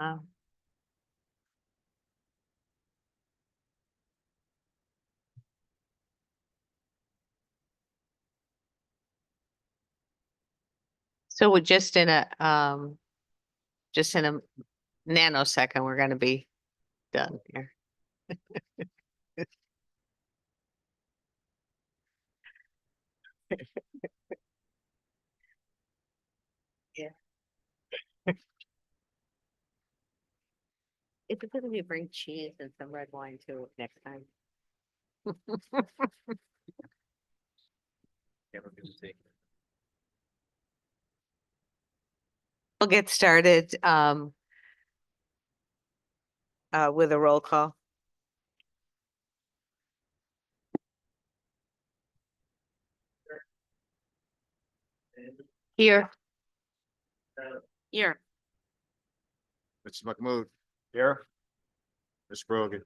Wow. So we're just in a nanosecond, we're gonna be done here. Yeah. It's good if you bring cheese and some red wine too next time. We'll get started with a roll call. Here. Here. Mr. McMood. Here. Ms. Brogan.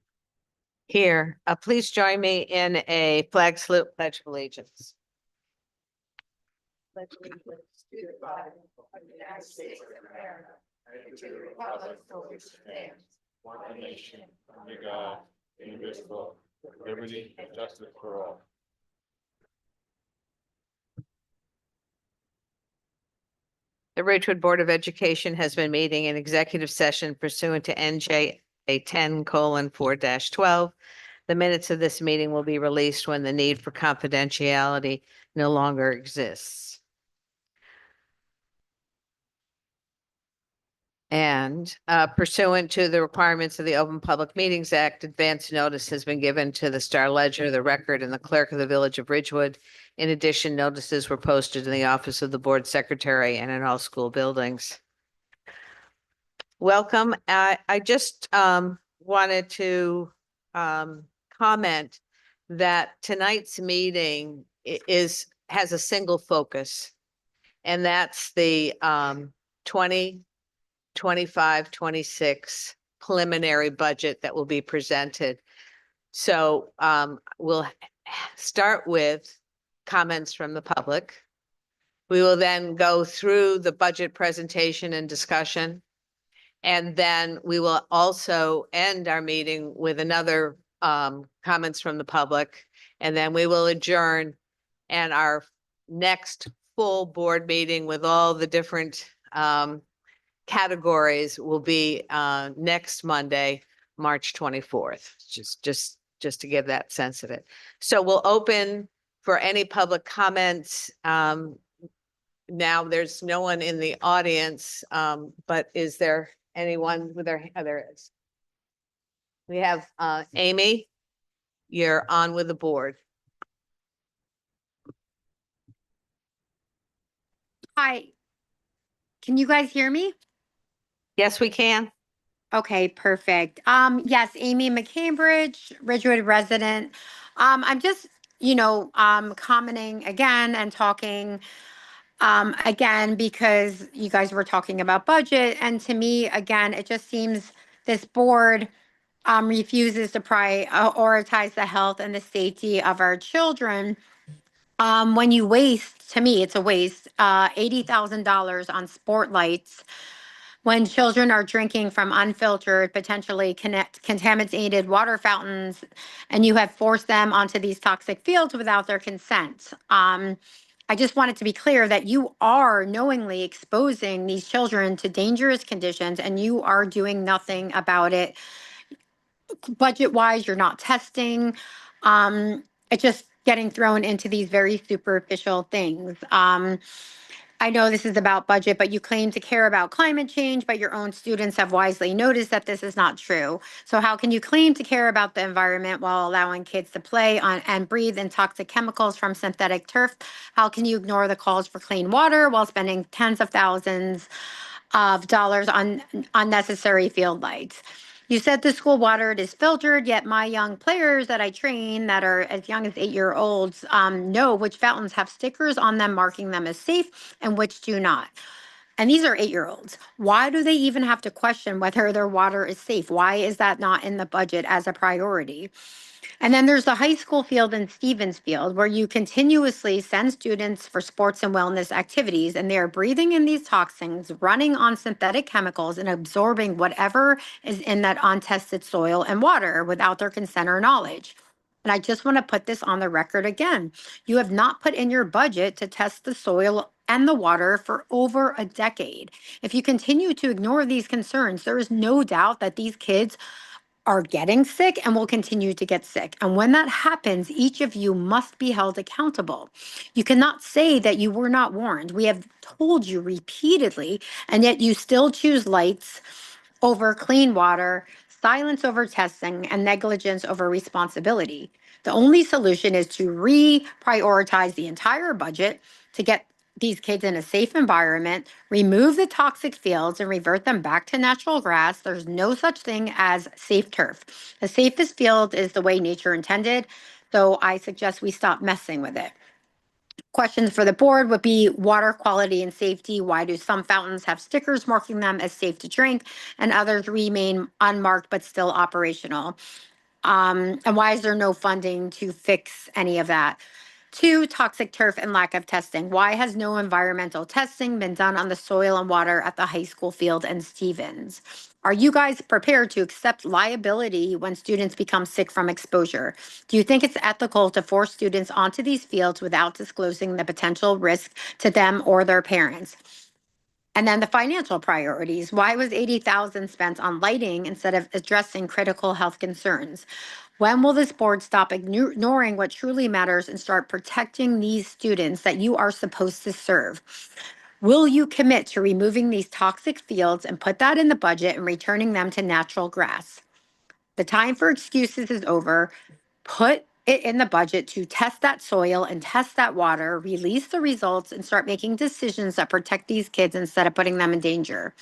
Here. Please join me in a flag salute, pledge of allegiance. Pledge allegiance to the flag of the United States of America and to the republic for which it stands, one nation, under God, indivisible, with liberty and justice for all. The Ridgewood Board of Education has been meeting in executive session pursuant to NJ 10:4-12. The minutes of this meeting will be released when the need for confidentiality no longer exists. And pursuant to the requirements of the Open Public Meetings Act, advance notice has been given to the Star Ledger, the Record, and the Clerk of the Village of Ridgewood. In addition, notices were posted in the office of the Board Secretary and in all school buildings. Welcome. I just wanted to comment that tonight's meeting has a single focus, and that's the 2025-26 preliminary budget that will be presented. So we'll start with comments from the public. We will then go through the budget presentation and discussion. And then we will also end our meeting with another comments from the public. And then we will adjourn, and our next full board meeting with all the different categories will be next Monday, March 24th, just to give that sense of it. So we'll open for any public comments. Now there's no one in the audience, but is there anyone with their, there is. We have Amy, you're on with the board. Hi. Can you guys hear me? Yes, we can. Okay, perfect. Yes, Amy McCambridge, Ridgewood resident. I'm just, commenting again and talking again because you guys were talking about budget. And to me, again, it just seems this board refuses to prioritize the health and the safety of our children. When you waste, to me, it's a waste, $80,000 on sport lights when children are drinking from unfiltered, potentially contaminated water fountains, and you have forced them onto these toxic fields without their consent. I just want it to be clear that you are knowingly exposing these children to dangerous conditions and you are doing nothing about it. Budget-wise, you're not testing. It's just getting thrown into these very superficial things. I know this is about budget, but you claim to care about climate change, but your own students have wisely noticed that this is not true. So how can you claim to care about the environment while allowing kids to play on and breathe in toxic chemicals from synthetic turf? How can you ignore the calls for clean water while spending tens of thousands of dollars on unnecessary field lights? You said the school water is filtered, yet my young players that I train that are as young as 8-year-olds know which fountains have stickers on them marking them as safe and which do not. And these are 8-year-olds. Why do they even have to question whether their water is safe? Why is that not in the budget as a priority? And then there's the high school field in Stevens Field where you continuously send students for sports and wellness activities, and they are breathing in these toxins, running on synthetic chemicals, and absorbing whatever is in that untested soil and water without their consent or knowledge. And I just want to put this on the record again. You have not put in your budget to test the soil and the water for over a decade. If you continue to ignore these concerns, there is no doubt that these kids are getting sick and will continue to get sick. And when that happens, each of you must be held accountable. You cannot say that you were not warned. We have told you repeatedly, and yet you still choose lights over clean water, silence over testing, and negligence over responsibility. The only solution is to reprioritize the entire budget to get these kids in a safe environment, remove the toxic fields, and revert them back to natural grass. There's no such thing as safe turf. The safest field is the way nature intended, so I suggest we stop messing with it. Questions for the board would be water quality and safety. Why do some fountains have stickers marking them as safe to drink and others remain unmarked but still operational? And why is there no funding to fix any of that? 2, toxic turf and lack of testing. Why has no environmental testing been done on the soil and water at the high school field and Stevens? Are you guys prepared to accept liability when students become sick from exposure? Do you think it's ethical to force students onto these fields without disclosing the potential risk to them or their parents? And then the financial priorities. Why was 80,000 spent on lighting instead of addressing critical health concerns? When will this board stop ignoring what truly matters and start protecting these students that you are supposed to serve? Will you commit to removing these toxic fields and put that in the budget and returning them to natural grass? The time for excuses is over. Put it in the budget to test that soil and test that water, release the results, and start making decisions that protect these kids instead of putting them in danger.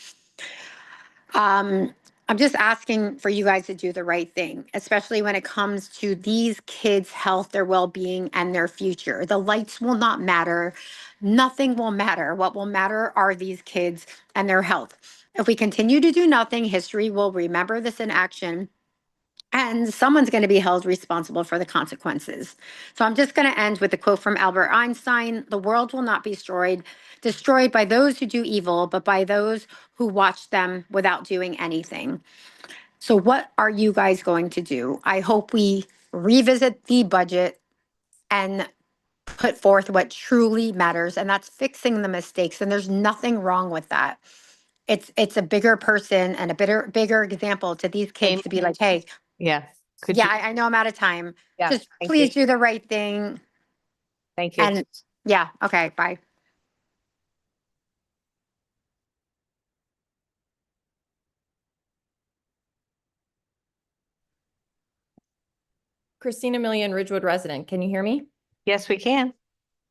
I'm just asking for you guys to do the right thing, especially when it comes to these kids' health, their well-being, and their future. The lights will not matter. Nothing will matter. What will matter are these kids and their health. If we continue to do nothing, history will remember this in action, and someone's going to be held responsible for the consequences. So I'm just going to end with a quote from Albert Einstein: "The world will not be destroyed by those who do evil, but by those who watch them without doing anything." So what are you guys going to do? I hope we revisit the budget and put forth what truly matters, and that's fixing the mistakes. And there's nothing wrong with that. It's a bigger person and a bigger example to these kids to be like, hey, Yeah. Could yeah, you? I know I'm out of time. Yeah, Just thank please you. do the right thing. Thank you. And yeah, okay, bye. Christina Million, Ridgewood resident. Can you hear me? Yes, we can.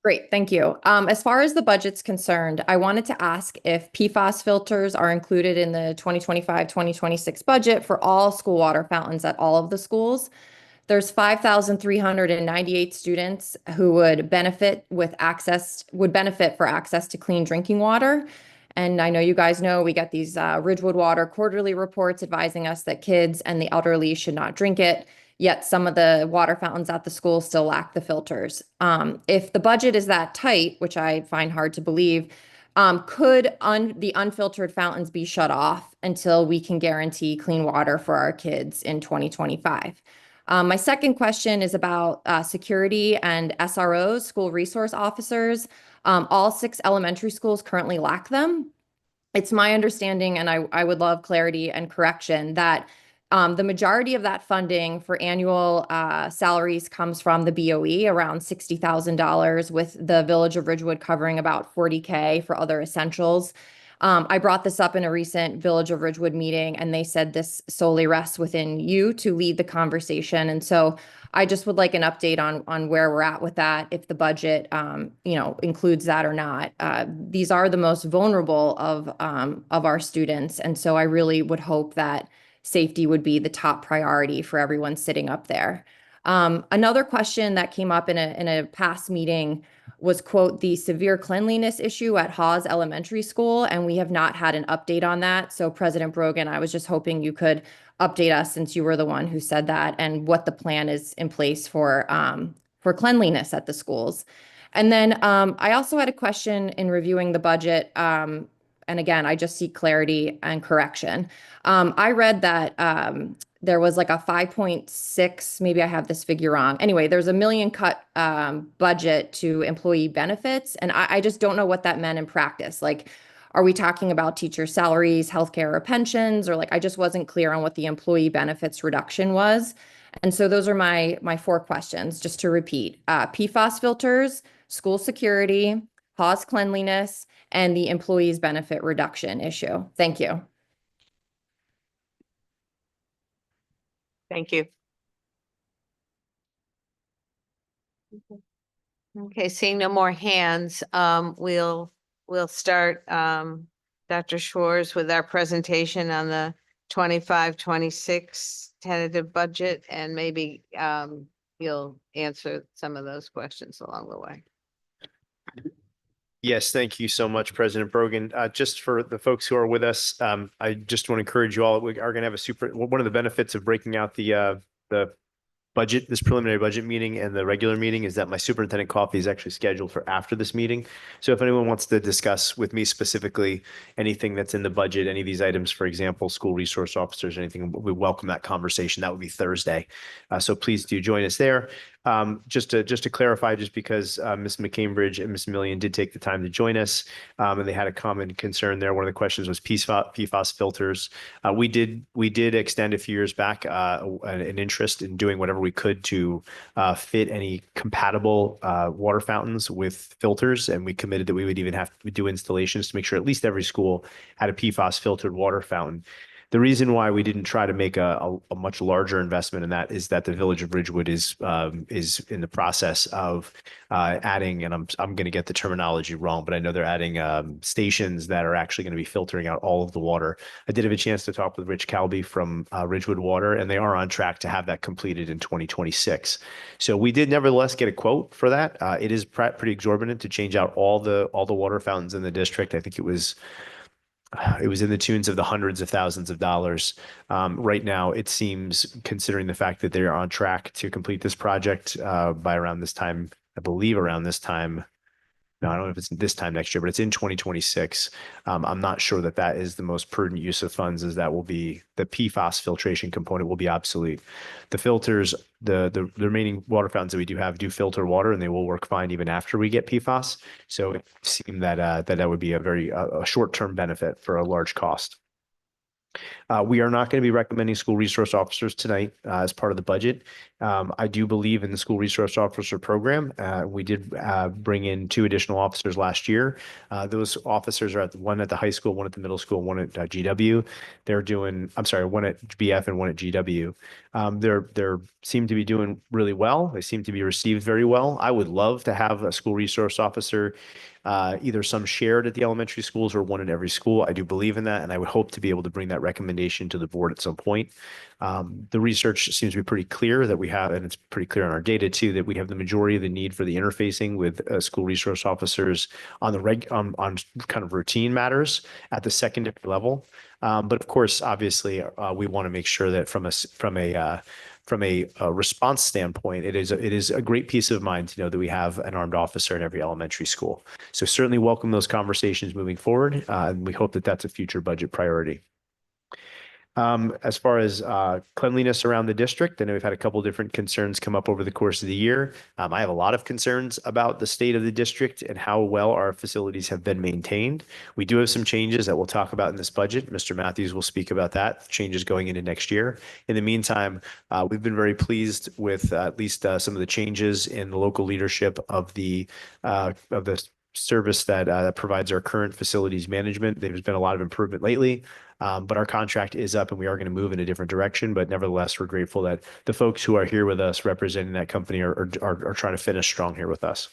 Great, thank you. As far as the budget's concerned, I wanted to ask if PFAS filters are included in the 2025-2026 budget for all school water fountains at all of the schools. There's 5,398 students who would benefit for access to clean drinking water. And I know you guys know we get these Ridgewood Water quarterly reports advising us that kids and the elderly should not drink it. Yet some of the water fountains at the school still lack the filters. If the budget is that tight, which I find hard to believe, could the unfiltered fountains be shut off until we can guarantee clean water for our kids in 2025? My second question is about security and SROs, school resource officers. All 6 elementary schools currently lack them. It's my understanding, and I would love clarity and correction, that the majority of that funding for annual salaries comes from the BOE, around $60,000, with the Village of Ridgewood covering about $40K for other essentials. I brought this up in a recent Village of Ridgewood meeting, and they said this solely rests within you to lead the conversation. And so I just would like an update on where we're at with that, if the budget, includes that or not. These are the most vulnerable of our students, and so I really would hope that safety would be the top priority for everyone sitting up there. Another question that came up in a past meeting was, quote, the severe cleanliness issue at Hawes Elementary School, and we have not had an update on that. So President Brogan, I was just hoping you could update us, since you were the one who said that, and what the plan is in place for cleanliness at the schools. And then I also had a question in reviewing the budget. And again, I just seek clarity and correction. I read that there was like a 5.6, maybe I have this figure wrong. Anyway, there's $1 million cut budget to employee benefits. And I just don't know what that meant in practice. Like, are we talking about teacher salaries, healthcare, or pensions? Or like, I just wasn't clear on what the employee benefits reduction was. And so those are my 4 questions, just to repeat. PFAS filters, school security, Hawes cleanliness, and the employees benefit reduction issue. Thank you. Thank you. Okay, seeing no more hands, we'll start, Dr. Schwartz, with our presentation on the 25-26 tentative budget, and maybe you'll answer some of those questions along the way. Yes, thank you so much, President Brogan. Just for the folks who are with us, I just want to encourage you all. We are going to have one of the benefits of breaking out the budget, this preliminary budget meeting and the regular meeting, is that my superintendent coffee is actually scheduled for after this meeting. So if anyone wants to discuss with me specifically anything that's in the budget, any of these items, for example, school resource officers, anything, we welcome that conversation. That would be Thursday. So please do join us there. Just to clarify, just because Ms. McCambridge and Ms. Millian did take the time to join us, and they had a common concern there. One of the questions was PFAS filters. We did extend a few years back an interest in doing whatever we could to fit any compatible water fountains with filters, and we committed that we would even have to do installations to make sure at least every school had a PFAS filtered water fountain. The reason why we didn't try to make a much larger investment in that is that the Village of Ridgewood is in the process of adding, and I'm going to get the terminology wrong, but I know they're adding stations that are actually going to be filtering out all of the water. I did have a chance to talk with Rich Calby from Ridgewood Water, and they are on track to have that completed in 2026. So we did nevertheless get a quote for that. It is pretty exorbitant to change out all the water fountains in the district. I think it was in the tunes of the hundreds of thousands of dollars. Right now, it seems, considering the fact that they are on track to complete this project by around this time, I believe around this time. No, I don't know if it's this time next year, but it's in 2026. I'm not sure that that is the most prudent use of funds, as that will be the PFAS filtration component will be obsolete. The filters, the remaining water fountains that we do have do filter water, and they will work fine even after we get PFAS. So it seemed that that would be a short-term benefit for a large cost. We are not going to be recommending school resource officers tonight as part of the budget. I do believe in the school resource officer program. We did bring in 2 additional officers last year. Those officers are one at the high school, one at the middle school, one at GW. They're doing, I'm sorry, one at BF and one at GW. They're seem to be doing really well. They seem to be received very well. I would love to have a school resource officer, either some shared at the elementary schools or one at every school. I do believe in that, and I would hope to be able to bring that recommendation to the board at some point. The research seems to be pretty clear that we have, and it's pretty clear in our data too, that we have the majority of the need for the interfacing with school resource officers on the on kind of routine matters at the secondary level. But of course, obviously, we want to make sure that from a response standpoint, it is a great peace of mind to know that we have an armed officer in every elementary school. So certainly welcome those conversations moving forward, and we hope that that's a future budget priority. As far as cleanliness around the district, I know we've had a couple of different concerns come up over the course of the year. I have a lot of concerns about the state of the district and how well our facilities have been maintained. We do have some changes that we'll talk about in this budget. Mr. Matthews will speak about that, changes going into next year. In the meantime, we've been very pleased with at least some of the changes in the local leadership of the service that provides our current facilities management. There's been a lot of improvement lately. But our contract is up and we are going to move in a different direction. But nevertheless, we're grateful that the folks who are here with us representing that company are trying to finish strong here with us.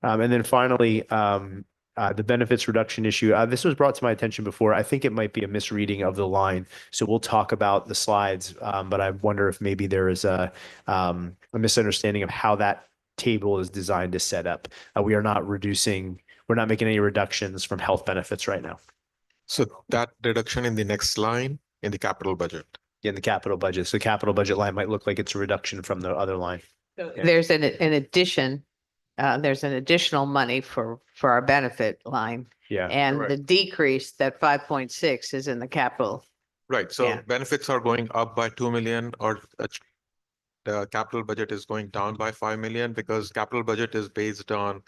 And then finally, the benefits reduction issue. This was brought to my attention before. I think it might be a misreading of the line. So we'll talk about the slides, but I wonder if maybe there is a misunderstanding of how that table is designed to set up. We are not reducing, we're not making any reductions from health benefits right now So that reduction in the next line in the capital budget. in the capital budget. So the capital budget line might look like it's a reduction from the other line. So Yeah. there's an addition, there's an additional money for our benefit line. Yeah. And Correct. the decrease, that 5.6 is in the capital. Right, so Yeah. benefits are going up by 2 million or the capital budget is going down by 5 million because capital budget is based on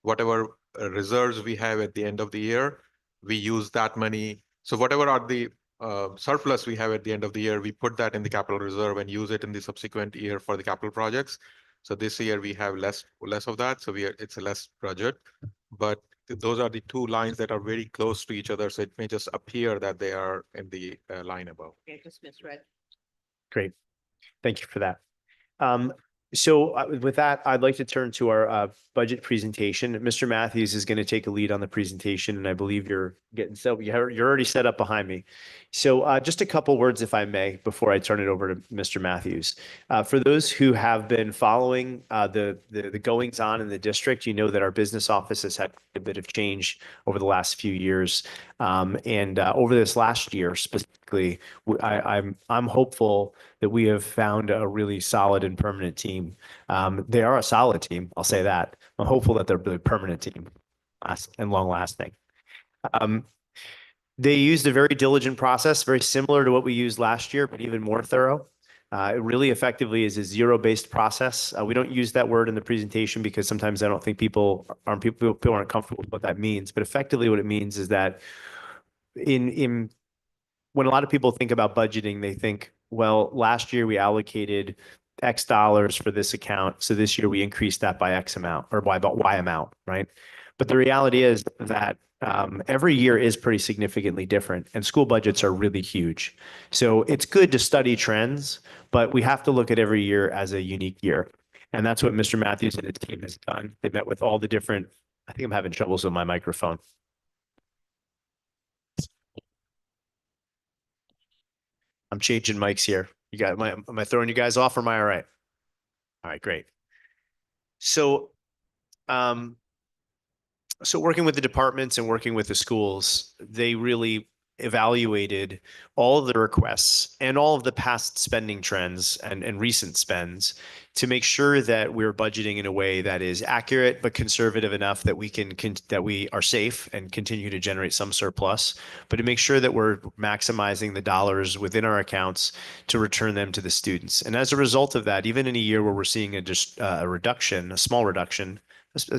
whatever reserves we have at the end of the year. We use that money. So whatever are the surplus we have at the end of the year, we put that in the capital reserve and use it in the subsequent year for the capital projects. So this year we have less of that. So it's a less budget, but those are the two lines that are very close to each other. So it may just appear that they are in the line above. Okay, just misread. Great. Thank you for that. So with that, I'd like to turn to our budget presentation. Mr. Matthews is going to take a lead on the presentation, and I believe you're already set up behind me. So just a couple words, if I may, before I turn it over to Mr. Matthews. For those who have been following the goings on in the district, you know that our business office has had a bit of change over the last few years, and over this last year specifically, I'm hopeful that we have found a really solid and permanent team. They are a solid team, I'll say that. I'm hopeful that they're a really permanent team and long lasting. They used a very diligent process, very similar to what we used last year, but even more thorough. It really effectively is a zero-based process. We don't use that word in the presentation because sometimes I don't think people aren't comfortable with what that means. But effectively, what it means is that when a lot of people think about budgeting, they think, well, last year we allocated X dollars for this account, so this year we increased that by X amount or by Y amount, right? But the reality is that every year is pretty significantly different, and school budgets are really huge. So it's good to study trends, but we have to look at every year as a unique year. And that's what Mr. Matthews and his team has done. They met with all the different, I think I'm having troubles with my microphone. I'm changing mics here. Am I throwing you guys off or am I all right? All right, great. So, working with the departments and working with the schools, they really evaluated all of the requests and all of the past spending trends and recent spends to make sure that we're budgeting in a way that is accurate but conservative enough that we are safe and continue to generate some surplus, but to make sure that we're maximizing the dollars within our accounts to return them to the students. And as a result of that, even in a year where we're seeing a reduction, a small reduction,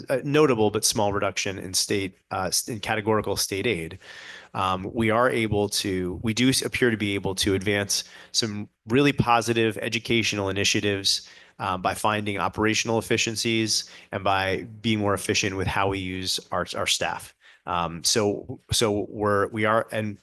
a notable but small reduction in in categorical state aid, we do appear to be able to advance some really positive educational initiatives by finding operational efficiencies and by being more efficient with how we use our staff. So the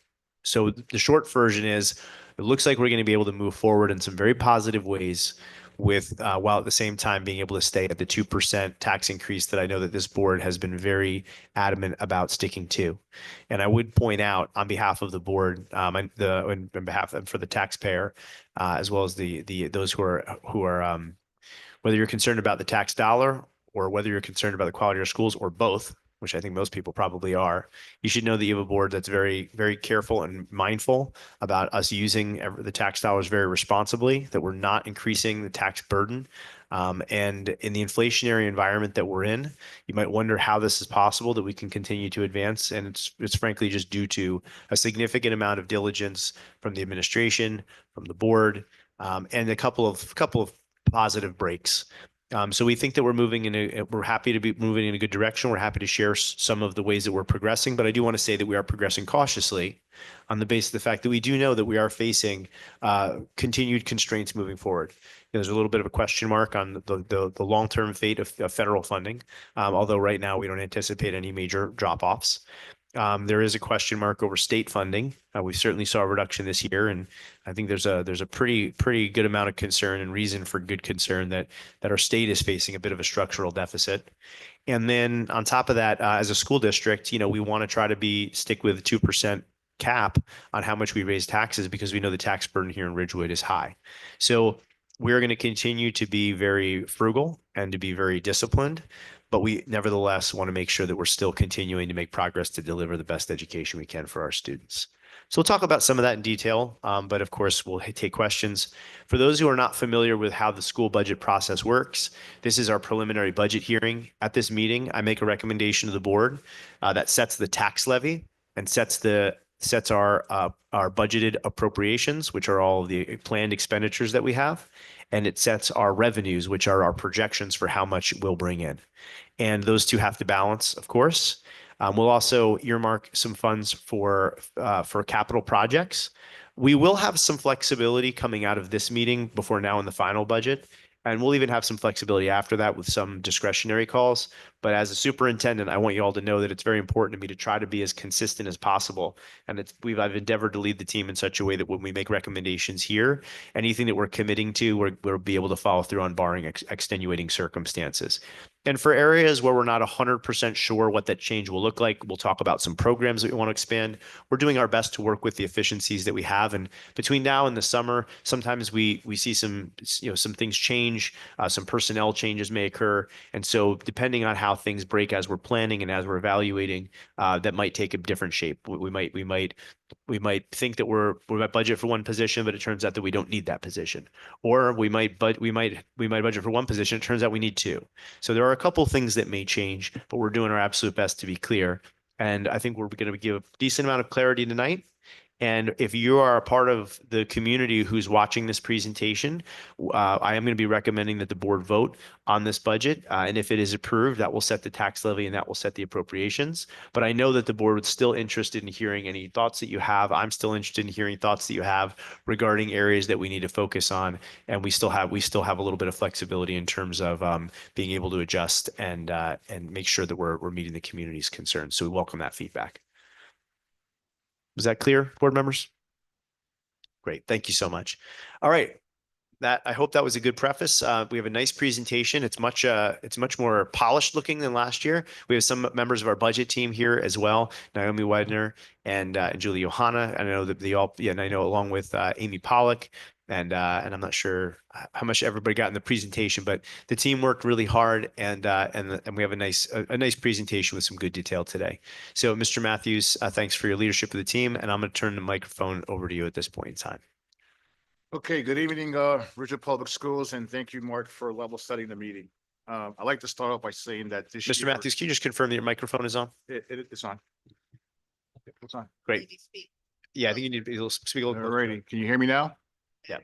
short version is, it looks like we're going to be able to move forward in some very positive ways with while at the same time being able to stay at the 2% tax increase that I know that this board has been very adamant about sticking to. And I would point out on behalf of the board, on behalf of for the taxpayer, as well as those who are whether you're concerned about the tax dollar or whether you're concerned about the quality of your schools or both, which I think most people probably are, you should know that you have a board that's very, very careful and mindful about us using the tax dollars very responsibly, that we're not increasing the tax burden. And in the inflationary environment that we're in, you might wonder how this is possible that we can continue to advance. And it's frankly just due to a significant amount of diligence from the administration, from the board, and a couple of positive breaks. So we think that we're happy to be moving in a good direction. We're happy to share some of the ways that we're progressing, but I do want to say that we are progressing cautiously on the basis of the fact that we do know that we are facing continued constraints moving forward. There's a little bit of a question mark on the long-term fate of federal funding, although right now we don't anticipate any major drop-offs. There is a question mark over state funding. We certainly saw a reduction this year, and I think there's a pretty good amount of concern and reason for good concern that our state is facing a bit of a structural deficit. And then on top of that, as a school district, we want to try to stick with 2% cap on how much we raise taxes because we know the tax burden here in Ridgewood is high. So we're going to continue to be very frugal and to be very disciplined, but we nevertheless want to make sure that we're still continuing to make progress to deliver the best education we can for our students. So we'll talk about some of that in detail, but of course we'll take questions. For those who are not familiar with how the school budget process works, this is our preliminary budget hearing. At this meeting, I make a recommendation to the board that sets the tax levy and sets our budgeted appropriations, which are all of the planned expenditures that we have, and it sets our revenues, which are our projections for how much we'll bring in. And those two have to balance, of course. We'll also earmark some funds for capital projects. We will have some flexibility coming out of this meeting before now in the final budget. And we'll even have some flexibility after that with some discretionary calls. But as a superintendent, I want you all to know that it's very important to me to try to be as consistent as possible. And I've endeavored to lead the team in such a way that when we make recommendations here, anything that we're committing to, we'll be able to follow through on barring extenuating circumstances. And for areas where we're not 100% sure what that change will look like, we'll talk about some programs that we want to expand. We're doing our best to work with the efficiencies that we have. And between now and the summer, sometimes we see some things change, some personnel changes may occur. And so depending on how things break as we're planning and as we're evaluating, that might take a different shape. We might think that we're at budget for one position, but it turns out that we don't need that position. Or we might budget for one position. It turns out we need two. So there are a couple things that may change, but we're doing our absolute best to be clear. And I think we're going to give a decent amount of clarity tonight. And if you are a part of the community who's watching this presentation, I am going to be recommending that the board vote on this budget. And if it is approved, that will set the tax levy and that will set the appropriations. But I know that the board is still interested in hearing any thoughts that you have. I'm still interested in hearing thoughts that you have regarding areas that we need to focus on. And we still have a little bit of flexibility in terms of being able to adjust and make sure that we're meeting the community's concerns. So we welcome that feedback. Was that clear, board members? Great. Thank you so much. All right. I hope that was a good preface. We have a nice presentation. It's much more polished looking than last year. We have some members of our budget team here as well, Naomi Widener and Julie Johanna. I know that and I know along with Amy Pollock. And I'm not sure how much everybody got in the presentation, but the team worked really hard, and we have a nice presentation with some good detail today. So, Mr. Matthews, thanks for your leadership of the team, and I'm going to turn the microphone over to you at this point in time. Okay, good evening, Ridgewood Public Schools, and thank you, Mark, for level setting the meeting. I'd like to start off by saying that this Mr. year. Matthews, can you just confirm that your microphone is on? It's on. It's on. Great. Yeah, I think you need to speak a little closer. Alrighty, can you hear me now? Yeah.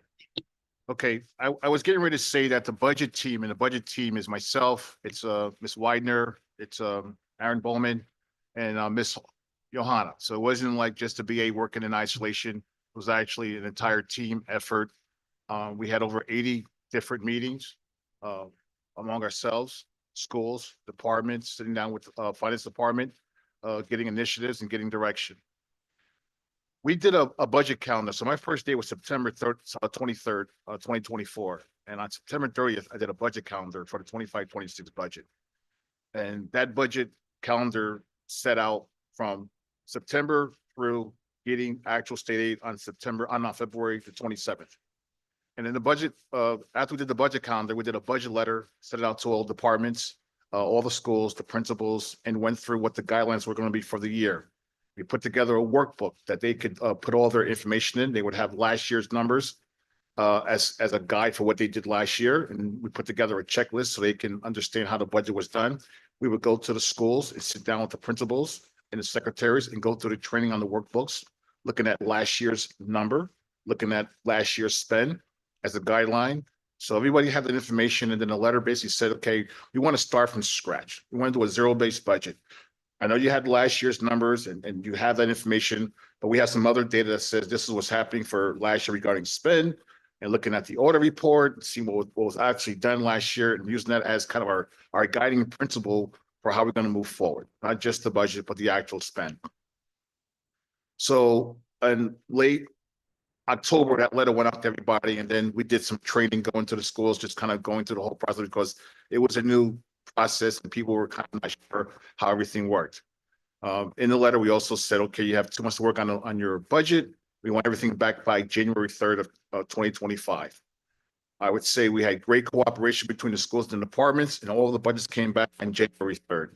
Okay, I was getting ready to say that the budget team is myself, it's Ms. Widener, it's Aaron Bowman, and Ms. Johanna. So it wasn't like just a BA working in isolation. It was actually an entire team effort. We had over 80 different meetings among ourselves, schools, departments, sitting down with finance department, getting initiatives and getting direction. We did a budget calendar. So my first day was September 23rd, 2024. And on September 30th, I did a budget calendar for the 25-26 budget. And that budget calendar set out from September through getting actual state aid on February the 27th. And in the budget, after we did the budget calendar, we did a budget letter, sent it out to all departments, all the schools, the principals, and went through what the guidelines were going to be for the year. We put together a workbook that they could put all their information in. They would have last year's numbers as a guide for what they did last year. And we put together a checklist so they can understand how the budget was done. We would go to the schools and sit down with the principals and the secretaries and go through the training on the workbooks, looking at last year's number, looking at last year's spend as a guideline. So everybody had that information. And then the letter basically said, okay, we want to start from scratch. We want to do a zero-based budget. I know you had last year's numbers and you have that information, but we have some other data that says this is what's happening for last year regarding spend, and looking at the audit report, seeing what was actually done last year and using that as kind of our guiding principle for how we're going to move forward, not just the budget, but the actual spend. So in late October, that letter went out to everybody, and then we did some training going to the schools, just kind of going through the whole process because it was a new process and people were kind of not sure how everything worked. In the letter, we also said, okay, you have too much to work on your budget. We want everything back by January 3rd of 2025. I would say we had great cooperation between the schools and departments, and all the budgets came back on January 3rd.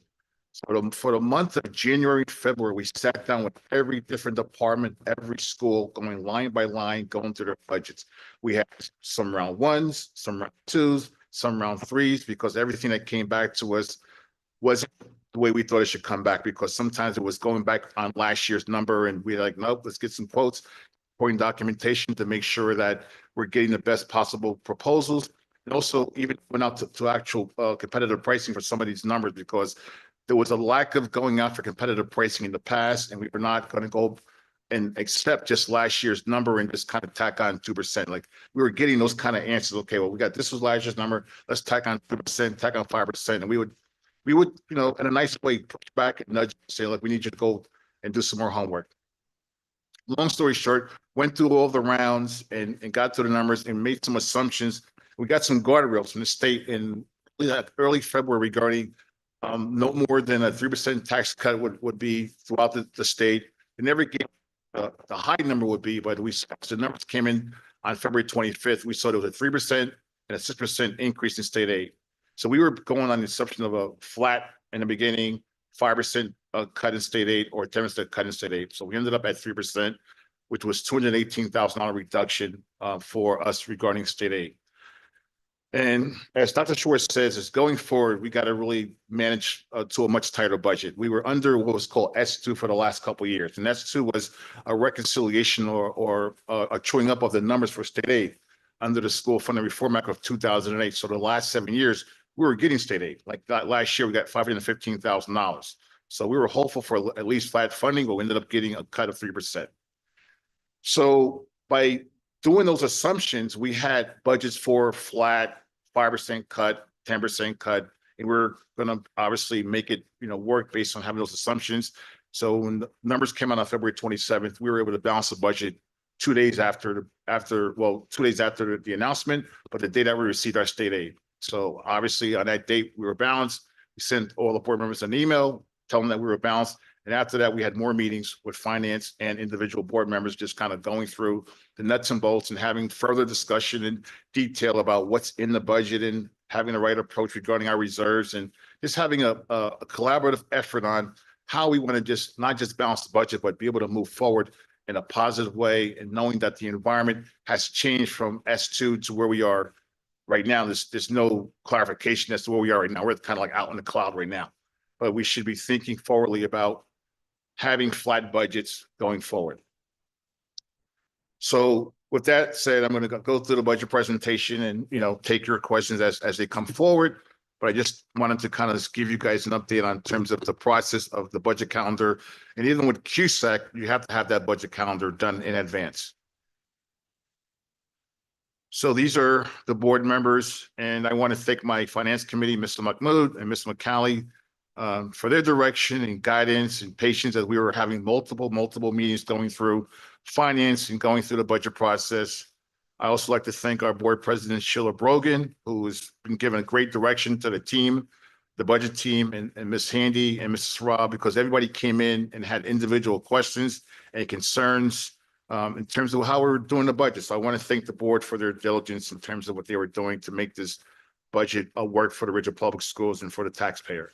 So for the month of January, February, we sat down with every different department, every school, going line by line, going through their budgets. We had some round ones, some round twos, some round threes, because everything that came back to us wasn't the way we thought it should come back, because sometimes it was going back on last year's number, and we're like, nope, let's get some quotes, supporting documentation to make sure that we're getting the best possible proposals. And also even went out to actual competitive pricing for some of these numbers, because there was a lack of going out for competitive pricing in the past, and we were not going to go and accept just last year's number and just kind of tack on 2%. Like, we were getting those kind of answers. Okay, well, this was last year's number. Let's tack on 2%, tack on 5%. And we would, you know, in a nice way, push back and nudge, say, look, we need you to go and do some more homework. Long story short, went through all the rounds and got to the numbers and made some assumptions. We got some guardrails from the state in early February regarding no more than a 3% tax cut would be throughout the state. They never gave the high number would be, but the numbers came in on February 25th. We saw there was a 3% and a 6% increase in state aid. So we were going on the assumption of a flat in the beginning, 5% cut in state aid, or 10% cut in state aid. So we ended up at 3%, which was $218,000 reduction for us regarding state aid. And as Dr. Schwartz says, is going forward, we got to really manage to a much tighter budget. We were under what was called S2 for the last couple of years, and S2 was a reconciliation or a chewing up of the numbers for state aid under the School Funding Reform Act of 2008. So the last 7 years, we were getting state aid. Like that last year, we got $515,000. So we were hopeful for at least flat funding, but we ended up getting a cut of 3%. So by doing those assumptions, we had budgets for flat, 5% cut, 10% cut, and we're going to obviously make it, you know, work based on having those assumptions. So when the numbers came out on February 27th, we were able to balance the budget 2 days after the announcement, but the day that we received our state aid. So obviously on that date, we were balanced. We sent all the board members an email telling them that we were balanced. And after that, we had more meetings with finance and individual board members, just kind of going through the nuts and bolts and having further discussion and detail about what's in the budget and having the right approach regarding our reserves, and just having a collaborative effort on how we want to just not just balance the budget, but be able to move forward in a positive way, and knowing that the environment has changed from S2 to where we are right now. There's no clarification as to where we are right now. We're kind of like out in the cloud right now, but we should be thinking forwardly about having flat budgets going forward. So with that said, I'm going to go through the budget presentation and, you know, take your questions as they come forward. But I just wanted to kind of give you guys an update on terms of the process of the budget calendar. And even with CUSAC, you have to have that budget calendar done in advance. So these are the board members, and I want to thank my finance committee, Mr. Mahmood and Mr. McCallie, for their direction and guidance and patience as we were having multiple meetings going through finance and going through the budget process. I also like to thank our board president, Sheila Brogan, who has been given great direction to the team, the budget team, and Ms. Handy and Mrs. Robb, because everybody came in and had individual questions and concerns in terms of how we're doing the budget. So I want to thank the board for their diligence in terms of what they were doing to make this budget work for the Ridgewood Public Schools and for the taxpayer.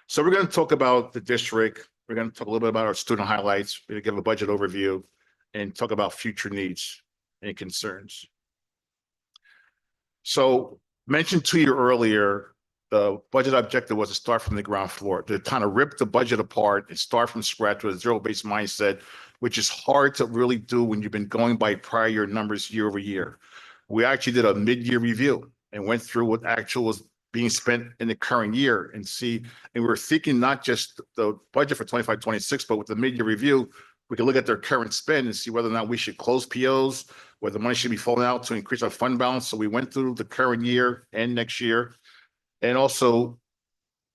So we're going to talk about the district. We're going to talk a little bit about our student highlights. We're going to give a budget overview and talk about future needs and concerns. So mentioned to you earlier, the budget objective was to start from the ground floor, to kind of rip the budget apart and start from scratch with a zero-based mindset, which is hard to really do when you've been going by prior year numbers year over year. We actually did a mid-year review and went through what actual was being spent in the current year and we're thinking not just the budget for 25-26, but with the mid-year review, we can look at their current spend and see whether or not we should close POs, whether money should be falling out to increase our fund balance. So we went through the current year and next year. And also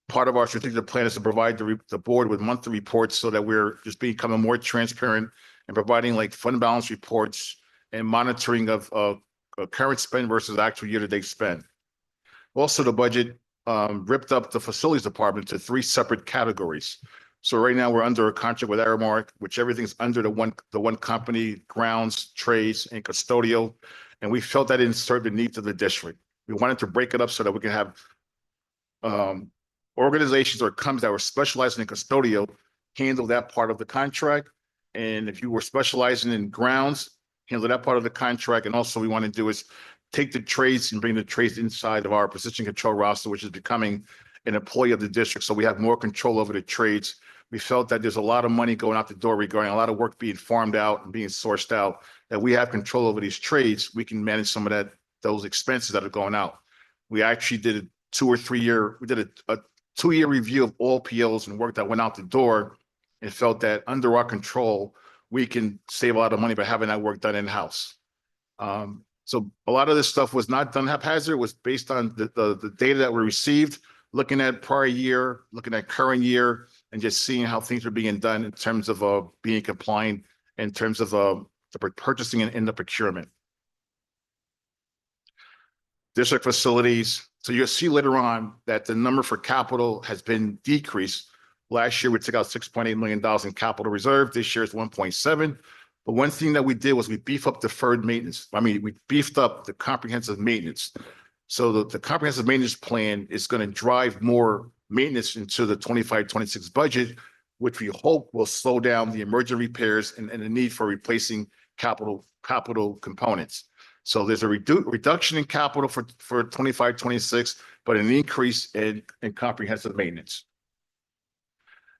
part of our strategic plan is to provide the board with monthly reports so that we're just becoming more transparent and providing like fund balance reports and monitoring of current spend versus actual year-to-date spend. Also, the budget ripped up the facilities department to 3 separate categories. So right now we're under a contract with Aramark, which everything's under the one company, grounds, trades, and custodial. And we felt that didn't serve the needs of the district. We wanted to break it up so that we can have organizations or companies that were specializing in custodial handle that part of the contract. And if you were specializing in grounds, handle that part of the contract. And also we want to do is take the trades and bring the trades inside of our position control roster, which is becoming an employee of the district. So we have more control over the trades. We felt that there's a lot of money going out the door regarding a lot of work being farmed out and being sourced out, that we have control over these trades. We can manage some of those expenses that are going out. We actually did a 2 or 3 year, we did a 2-year review of all POs and work that went out the door, and felt that under our control, we can save a lot of money by having that work done in-house. So a lot of this stuff was not done haphazard. It was based on the data that we received, looking at prior year, looking at current year, and just seeing how things are being done in terms of being compliant, in terms of the purchasing and in the procurement. District facilities. So you'll see later on that the number for capital has been decreased. Last year, we took out $6.8 million in capital reserve. This year is 1.7. But one thing that we did was we beefed up deferred maintenance. We beefed up the comprehensive maintenance. So the comprehensive maintenance plan is going to drive more maintenance into the 25-26 budget, which we hope will slow down the emergent repairs and the need for replacing capital components. So there's a reduction in capital for 25-26, but an increase in comprehensive maintenance.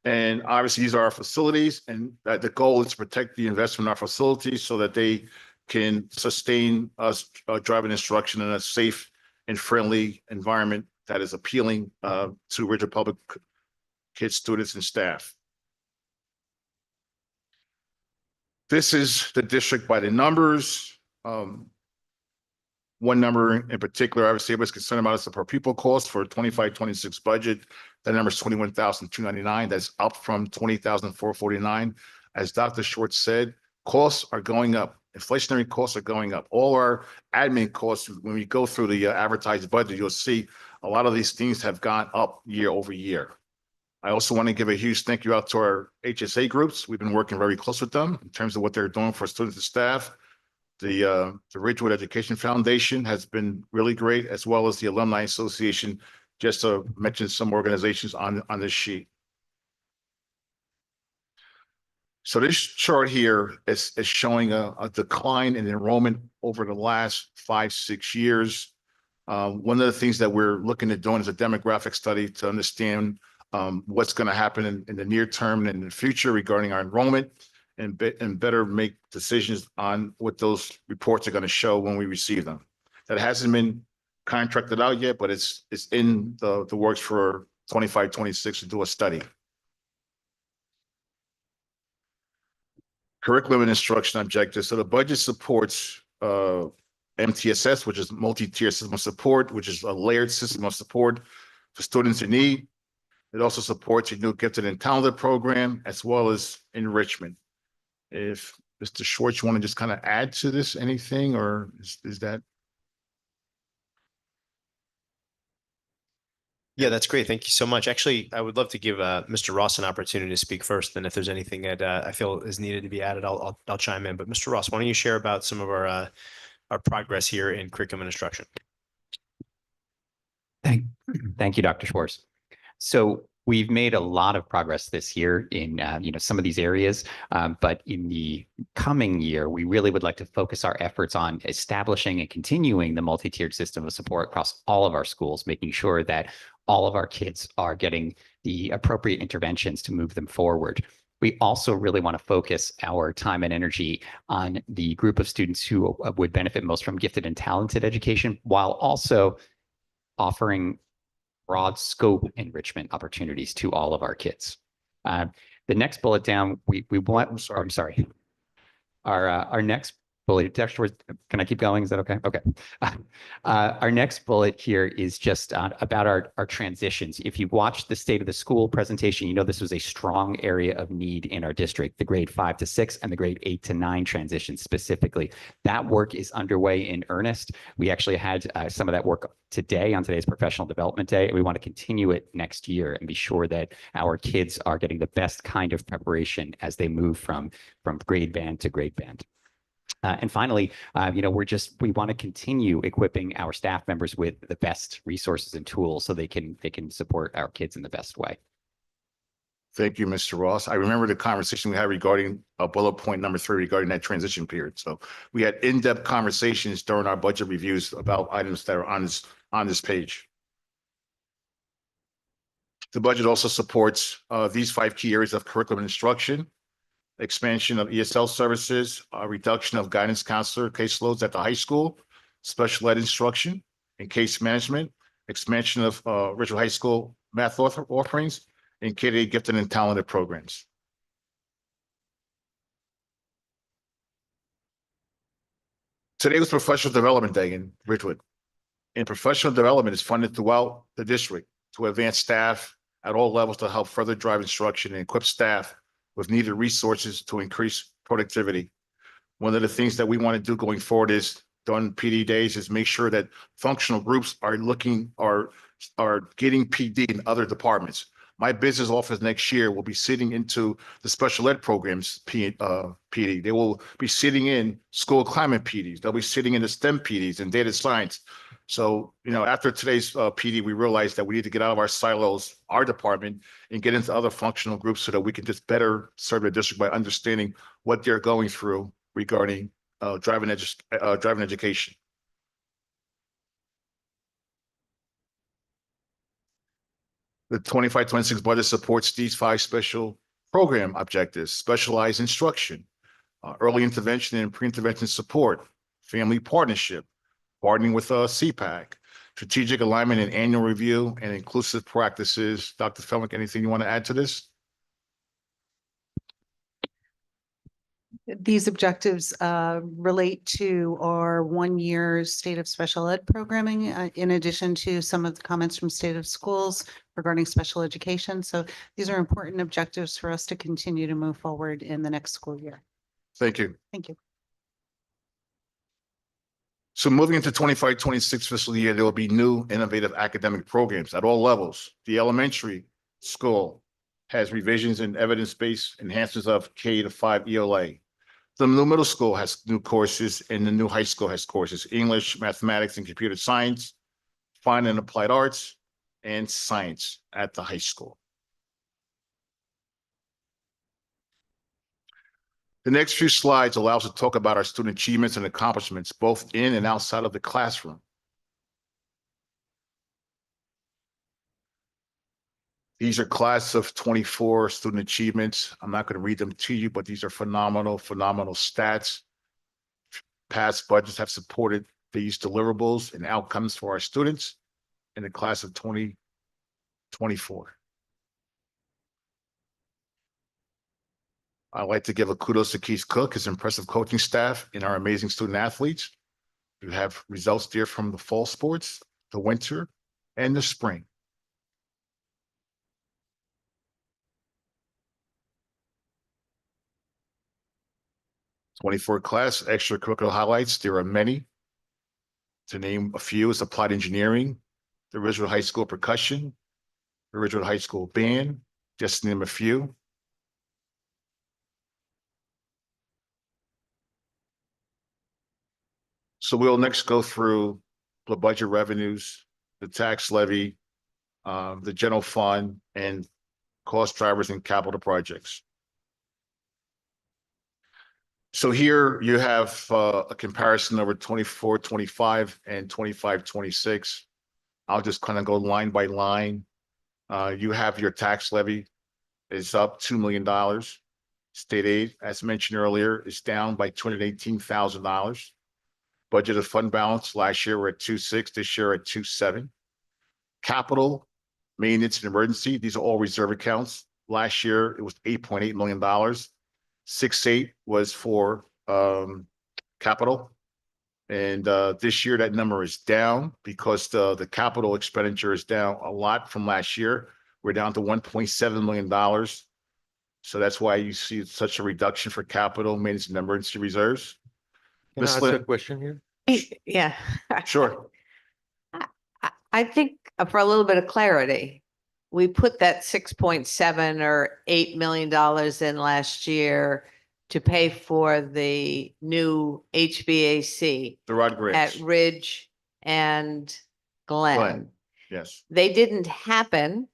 And obviously, these are our facilities, and the goal is to protect the investment in our facilities so that they can sustain us driving instruction in a safe and friendly environment that is appealing to Ridgewood Public kids, students, and staff. This is the district by the numbers. One number in particular, obviously, everybody's concerned about is the per pupil cost for 25-26 budget. That number is $21,299. That's up from $20,449. As Dr. Short said, costs are going up. Inflationary costs are going up. All our admin costs, when we go through the advertised budget, you'll see a lot of these things have gone up year over year. I also want to give a huge thank you out to our HSA groups. We've been working very close with them in terms of what they're doing for students and staff. The Ridgewood Education Foundation has been really great, as well as the Alumni Association, just to mention some organizations on this sheet. So this chart here is showing a decline in enrollment over the last 5-6 years. One of the things that we're looking at doing is a demographic study to understand what's going to happen in the near term and in the future regarding our enrollment, and better make decisions on what those reports are going to show when we receive them. That hasn't been contracted out yet, but it's in the works for 25-26 to do a study. Curriculum and instruction objectives. So the budget supports MTSS, which is multi-tier system of support, which is a layered system of support for students in need. It also supports a new gifted and talented program, as well as enrichment. If Mr. Schwartz, you want to just kind of add to this anything, or is that? Yeah, that's great. Thank you so much. Actually, I would love to give Mr. Ross an opportunity to speak first. And if there's anything that I feel is needed to be added, I'll chime in. But Mr. Ross, why don't you share about some of our progress here in curriculum and instruction? Thank you, Dr. Schwartz. So we've made a lot of progress this year in some of these areas, but in the coming year, we really would like to focus our efforts on establishing and continuing the multi-tiered system of support across all of our schools, making sure that all of our kids are getting the appropriate interventions to move them forward. We also really want to focus our time and energy on the group of students who would benefit most from gifted and talented education, while also offering broad scope enrichment opportunities to all of our kids. The next bullet down, we want, I'm sorry. Our next bullet, can I keep going? Is that okay? Okay. Our next bullet here is just about our transitions. If you watched the State of the School presentation, you know this was a strong area of need in our district, the grade 5 to 6 and the grade 8 to 9 transitions specifically. That work is underway in earnest. We actually had some of that work today on today's Professional Development Day, and we want to continue it next year and be sure that our kids are getting the best kind of preparation as they move from grade band to grade band. And finally, we want to continue equipping our staff members with the best resources and tools so they can support our kids in the best way. Thank you, Mr. Ross. I remember the conversation we had regarding bullet point number 3 regarding that transition period. So we had in-depth conversations during our budget reviews about items that are on this page. The budget also supports these 5 key areas of curriculum instruction, expansion of ESL services, reduction of guidance counselor caseloads at the high school, special ed instruction and case management, expansion of Ridgewood High School math offerings, and K-8 gifted and talented programs. Today was Professional Development Day in Ridgewood. And professional development is funded throughout the district to advance staff at all levels to help further drive instruction and equip staff with needed resources to increase productivity. One of the things that we want to do going forward is during PD days is make sure that functional groups are getting PD in other departments. My business office next year will be sitting into the special ed programs PD. They will be sitting in school climate PDs. They'll be sitting in the STEM PDs and data science. So, after today's PD, we realized that we need to get out of our silos, our department, and get into other functional groups so that we can just better serve the district by understanding what they're going through regarding driving education. The 25-26 budget supports these 5 special program objectives: specialized instruction, early intervention and pre-intervention support, family partnership, partnering with CPAC, strategic alignment and annual review, and inclusive practices. Dr. Felnick, anything you want to add to this? These objectives relate to our 1-year state of special ed programming, in addition to some of the comments from state of schools regarding special education. So these are important objectives for us to continue to move forward in the next school year. Thank you. Thank you. So moving into 25-26 fiscal year, there will be new innovative academic programs at all levels. The elementary school has revisions and evidence-based enhancements of K-5 ELA. The new middle school has new courses, and the new high school has courses: English, mathematics, and computer science, fine and applied arts, and science at the high school. The next few slides allow us to talk about our student achievements and accomplishments, both in and outside of the classroom. These are class of 24 student achievements. I'm not going to read them to you, but these are phenomenal stats. Past budgets have supported these deliverables and outcomes for our students in the class of 2024. I'd like to give a kudos to Keith Cook, his impressive coaching staff, and our amazing student athletes. You have results there from the fall sports, the winter, and the spring. '24 class extracurricular highlights. There are many. To name a few is applied engineering, the Ridgewood High School percussion, the Ridgewood High School band, just to name a few. So we'll next go through the budget revenues, the tax levy, the general fund, and cost drivers and capital projects. So here you have a comparison over 24-25 and 25-26. I'll just kind of go line by line. You have your tax levy is up $2 million. State aid, as mentioned earlier, is down by $218,000. Budgeted fund balance last year we're at 2.6, this year at 2.7. Capital, maintenance, and emergency, these are all reserve accounts. Last year it was $8.8 million. 6.8 was for capital. And this year that number is down because the capital expenditure is down a lot from last year. We're down to $1.7 million. So that's why you see such a reduction for capital, maintenance, and emergency reserves. Can I Ms. ask Lynn? a question here? Yeah. Sure. I think for a little bit of clarity, we put that 6.7 or $8 million in last year to pay for the new HVAC The Rod at Grants. Ridge and Glen. Glen. Yes. They didn't happen.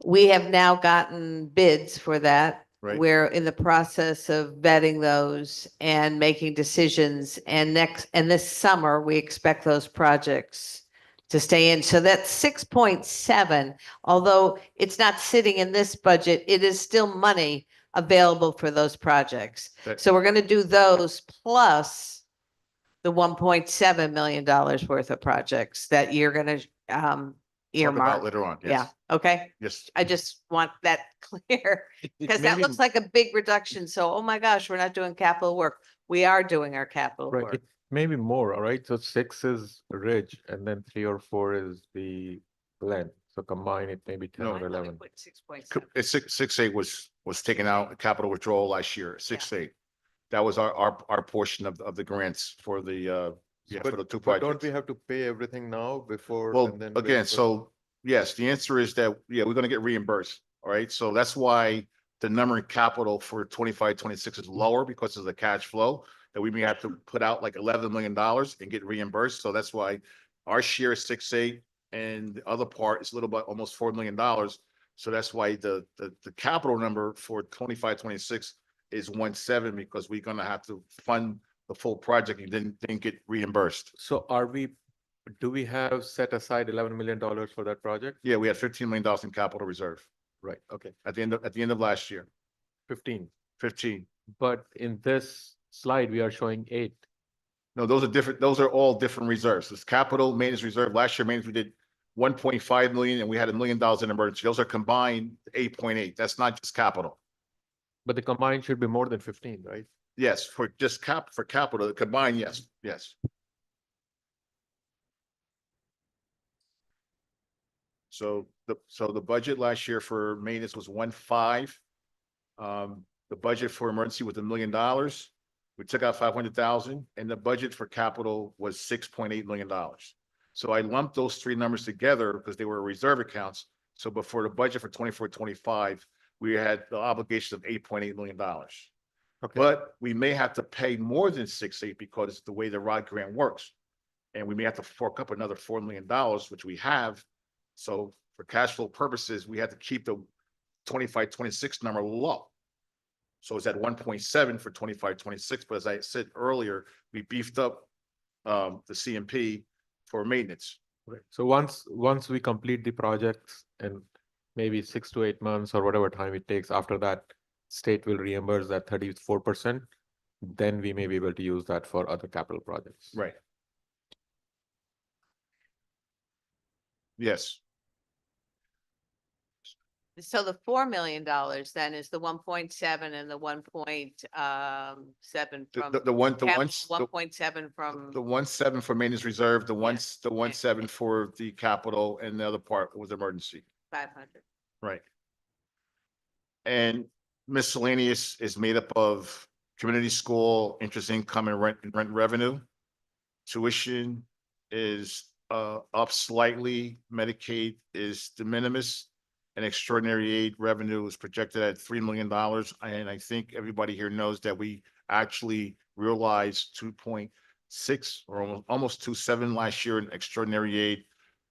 We have now gotten bids for that. Right. We're in the process of vetting those and making decisions. And this summer, we expect those projects to stay in. So that's 6.7, although it's not sitting in this budget, it is still money available for those projects. That- So we're going to do those plus the $1.7 million worth of projects that you're going to Talk about earmark. later on. Yeah, Yes. okay. Yes. I just want that clear, because that maybe- looks like a big reduction. So, oh my gosh, we're not doing capital work. We are doing our capital Right, work. it may be more, all right? So 6 is Ridge and then 3 or 4 is the Glen. So combine it maybe 10 No. I or thought we 11. put 6.7. It's 6.8 was taken out, capital withdrawal last year, 6.8. That was our portion of the grants for the, for the two But don't projects. we have to pay everything now before? Well, and then wait again, for- so yes, the answer is that, yeah, we're gonna get reimbursed. All right, so that's why the number in capital for 25, 26 is lower because of the cash flow that we may have to put out like $11 million and get reimbursed. So that's why our share is 6.8 and the other part is a little bit, almost $4 million. So that's why the capital number for 25, 26 is 1.7 because we're gonna have to fund the full project and then get reimbursed. So do we have set aside $11 million for that project? Yeah, we had $15 million in capital reserve Right, okay, at the end of last year, 15. 15. But in this slide, we are showing 8. No, those are different. Those are all different reserves. It's capital maintenance reserve. Last year, maintenance, we did 1.5 million and we had $1 million in emergency. Those are combined 8.8. That's not just capital. But the combined should be more than 15, right? Yes, for just for capital, the combined, yes, yes. So the budget last year for maintenance was 1.5. The budget for emergency was $1 million. We took out 500,000 and the budget for capital was $6.8 million. So I lumped those three numbers together because they were reserve accounts. So before the budget for 24, 25, we had the obligation of $8.8 million. Okay. But we may have to pay more than 6.8 because the way the ROD grant works. And we may have to fork up another $4 million, which we have. So for cash flow purposes, we had to keep the 25, 26 number low. So it's at 1.7 for 25, 26. But as I said earlier, we beefed up the CMP for maintenance. Right. So once we complete the projects and maybe 6 to 8 months or whatever time it takes after that, state will reimburse that 34%. Then we may be able to use that for other capital projects. Right. Yes. So the $4 million then is the 1.7 and the 1.7 from. The one, the capital, ones, 1.7 from. the 1.7 for maintenance reserve, the Yeah. the 1.7 for the capital, and the other part was emergency. 500. Right. And miscellaneous is made up of community school, interest income and rent revenue. Tuition is up slightly. Medicaid is de minimis. And extraordinary aid revenue is projected at $3 million. And I think everybody here knows that we actually realized 2.6 or almost 2.7 last year in extraordinary aid.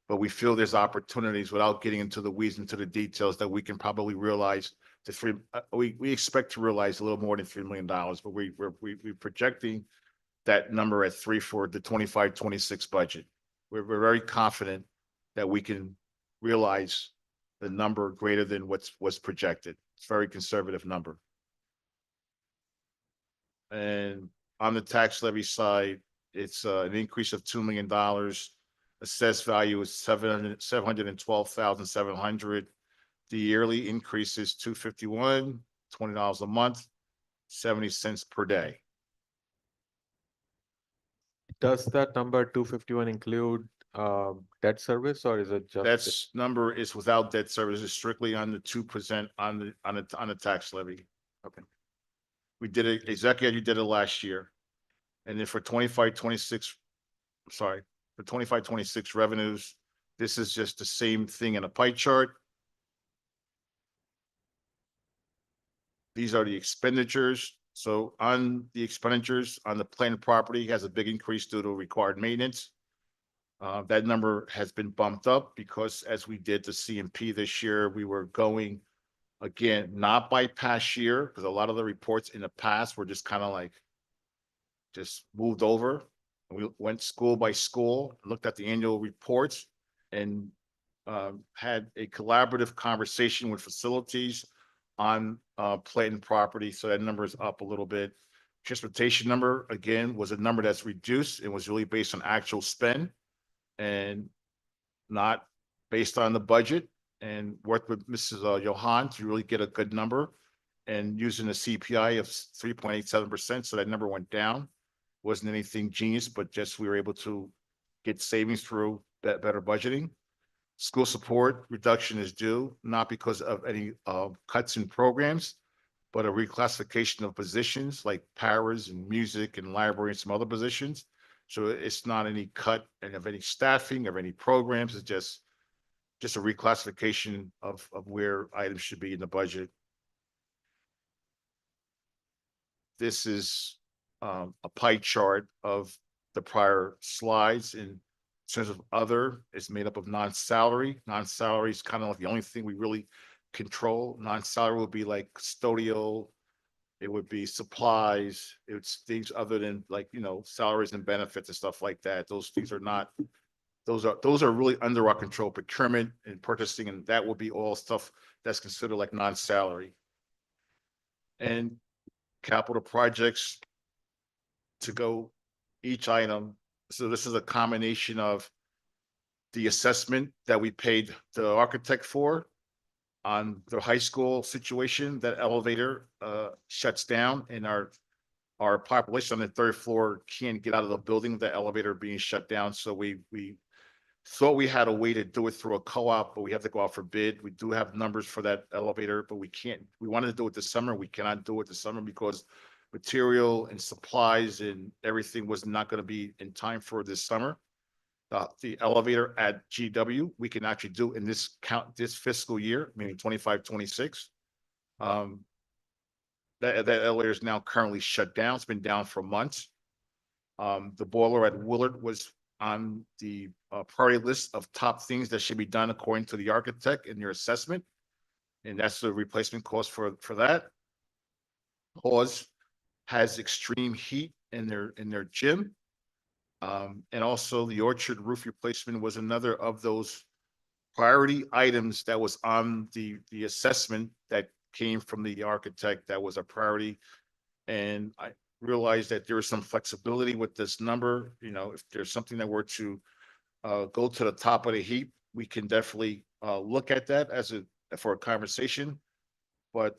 But we feel there's opportunities without getting into the weeds, into the details, that we can probably realize we expect to realize a little more than $3 million, but we're projecting that number at 3 for the 25, 26 budget. We're very confident that we can realize the number greater than what's projected. It's a very conservative number. And on the tax levy side, it's an increase of $2 million. Assessed value is 712,700. The yearly increase is $251, $20 a month, 70 cents per day. Does that number 251 include debt service or is it just? That's number is without debt service, is strictly on the 2% on the tax levy. Okay. We did it exactly as you did it last year. And then for 25, 26, sorry, for 25, 26 revenues, this is just the same thing in a pie chart. These are the expenditures. So on the expenditures on the planned property has a big increase due to required maintenance. That number has been bumped up because as we did the CMP this year, we were going again, not by past year, because a lot of the reports in the past were just kind of like just moved over. We went school by school, looked at the annual reports and had a collaborative conversation with facilities on planned property. So that number is up a little bit. Transportation number, again, was a number that's reduced. It was really based on actual spend and not based on the budget, and worked with Mrs. Johan to really get a good number and using a CPI of 3.87%. So that number went down. Wasn't anything genius, but just we were able to get savings through better budgeting. School support reduction is due, not because of any cuts in programs, but a reclassification of positions like paras and music and library and some other positions. So it's not any cut of any staffing of any programs. It's just a reclassification of where items should be in the budget. This is a pie chart of the prior slides in terms of other. It's made up of non-salary. Non-salary is kind of like the only thing we really control. Non-salary would be like custodial. It would be supplies. It's things other than like, you know, salaries and benefits and stuff like that. Those things are not, those are really under our control. Procurement and purchasing, and that will be all stuff that's considered like non-salary. And capital projects to go each item. So this is a combination of the assessment that we paid the architect for on the high school situation. That elevator shuts down and our population on the third floor can't get out of the building, the elevator being shut down. So we thought we had a way to do it through a co-op, but we have to go out for bid. We do have numbers for that elevator, but we can't, we wanted to do it this summer. We cannot do it this summer because material and supplies and everything was not going to be in time for this summer. The elevator at GW, we can actually do in this fiscal year, meaning 25-26. That elevator is now currently shut down. It's been down for months. The boiler at Willard was on the priority list of top things that should be done according to the architect in your assessment. And that's the replacement cost for that. Hawes has extreme heat in their gym. And also the orchard roof replacement was another of those priority items that was on the assessment that came from the architect. That was a priority. And I realized that there was some flexibility with this number. You know, if there's something that were to go to the top of the heap, we can definitely look at that for a conversation. But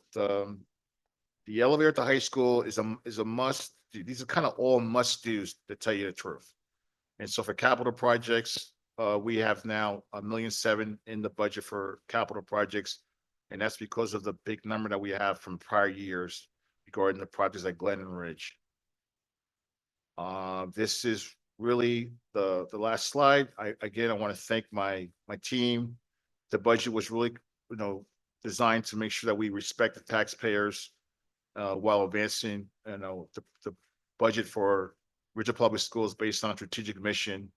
the elevator at the high school is a must. These are kind of all must-dos, to tell you the truth. And so for capital projects, we have now $1.7 million in the budget for capital projects. And that's because of the big number that we have from prior years regarding the projects like Glen and Ridge. This is really the last slide. I want to thank my team. The budget was really, designed to make sure that we respect the taxpayers while advancing, the budget for Ridgewood Public Schools based on strategic mission,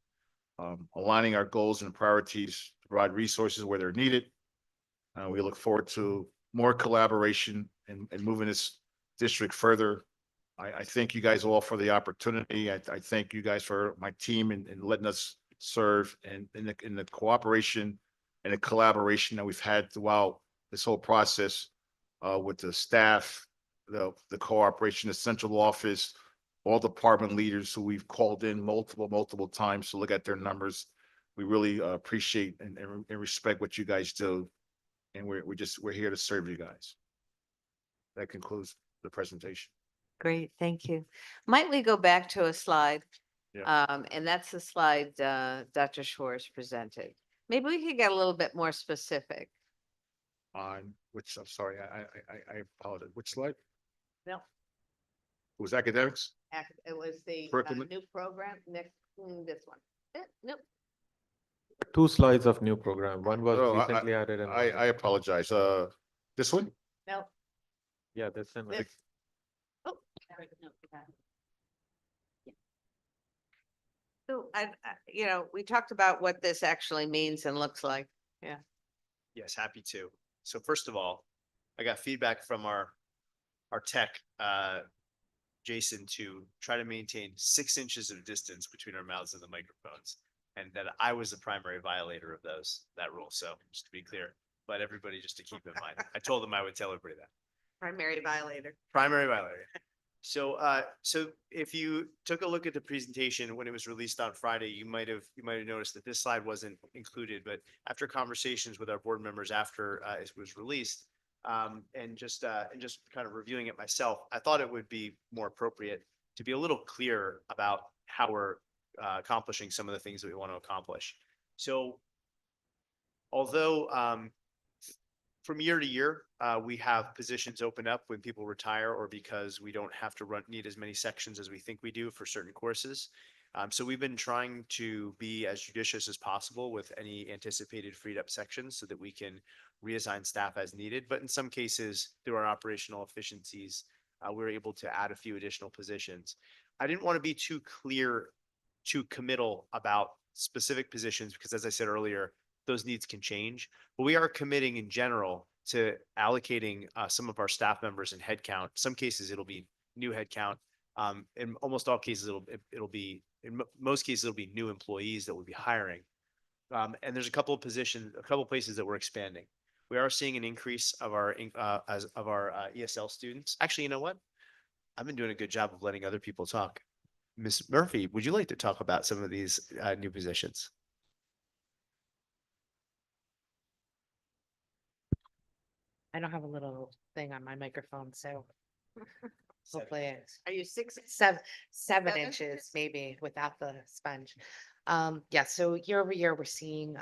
aligning our goals and priorities to provide resources where they're needed. We look forward to more collaboration and moving this district further. I thank you guys all for the opportunity. I thank you guys for my team and letting us serve and in the cooperation and the collaboration that we've had throughout this whole process with the staff, the cooperation, the central office, all department leaders who we've called in multiple times to look at their numbers. We really appreciate and respect what you guys do. And we're here to serve you guys. That concludes the presentation. Great, thank you. Might we go back to a slide? Yeah. And that's the slide Dr. Schwartz presented. Maybe we could get a little bit more specific. On which, I'm sorry, I apologize. Which slide? No. It was academics? It was the Curriculum. new program, this one. Nope. Two slides of new program. One was Oh, recently added and one I was- apologize. This one? No, yeah, that's in this. Oh, So we talked about what this actually means and looks like. Yes, happy to. So first of all, I got feedback from our tech, Jason, to try to maintain 6 inches of distance between our mouths and the microphones. And that I was the primary violator of that rule. So just to be clear, but everybody just to keep in mind, I told them I would tell everybody that. Primary violator. Primary violator. So, so if you took a look at the presentation when it was released on Friday, you might have noticed that this slide wasn't included, but after conversations with our board members after it was released, and just kind of reviewing it myself, I thought it would be more appropriate to be a little clearer about how we're accomplishing some of the things that we want to accomplish. So, although from year to year, we have positions open up when people retire or because we don't have to need as many sections as we think we do for certain courses. So we've been trying to be as judicious as possible with any anticipated freed up sections so that we can reassign staff as needed. But in some cases, through our operational efficiencies, we're able to add a few additional positions. I didn't want to be too committal about specific positions because, as I said earlier, those needs can change, but we are committing in general to allocating some of our staff members and headcount. Some cases it'll be new headcount. In almost all cases, most cases it'll be new employees that we'll be hiring. And there's a couple of places that we're expanding. We are seeing an increase of our ESL students. Actually, you know what? I've been doing a good job of letting other people talk. Ms. Murphy, would you like to talk about some of these new positions? I don't have a little thing on my microphone, so hopefully it's Are you 6? 7 Seven? inches maybe without the sponge. Yeah, so year over year, we're seeing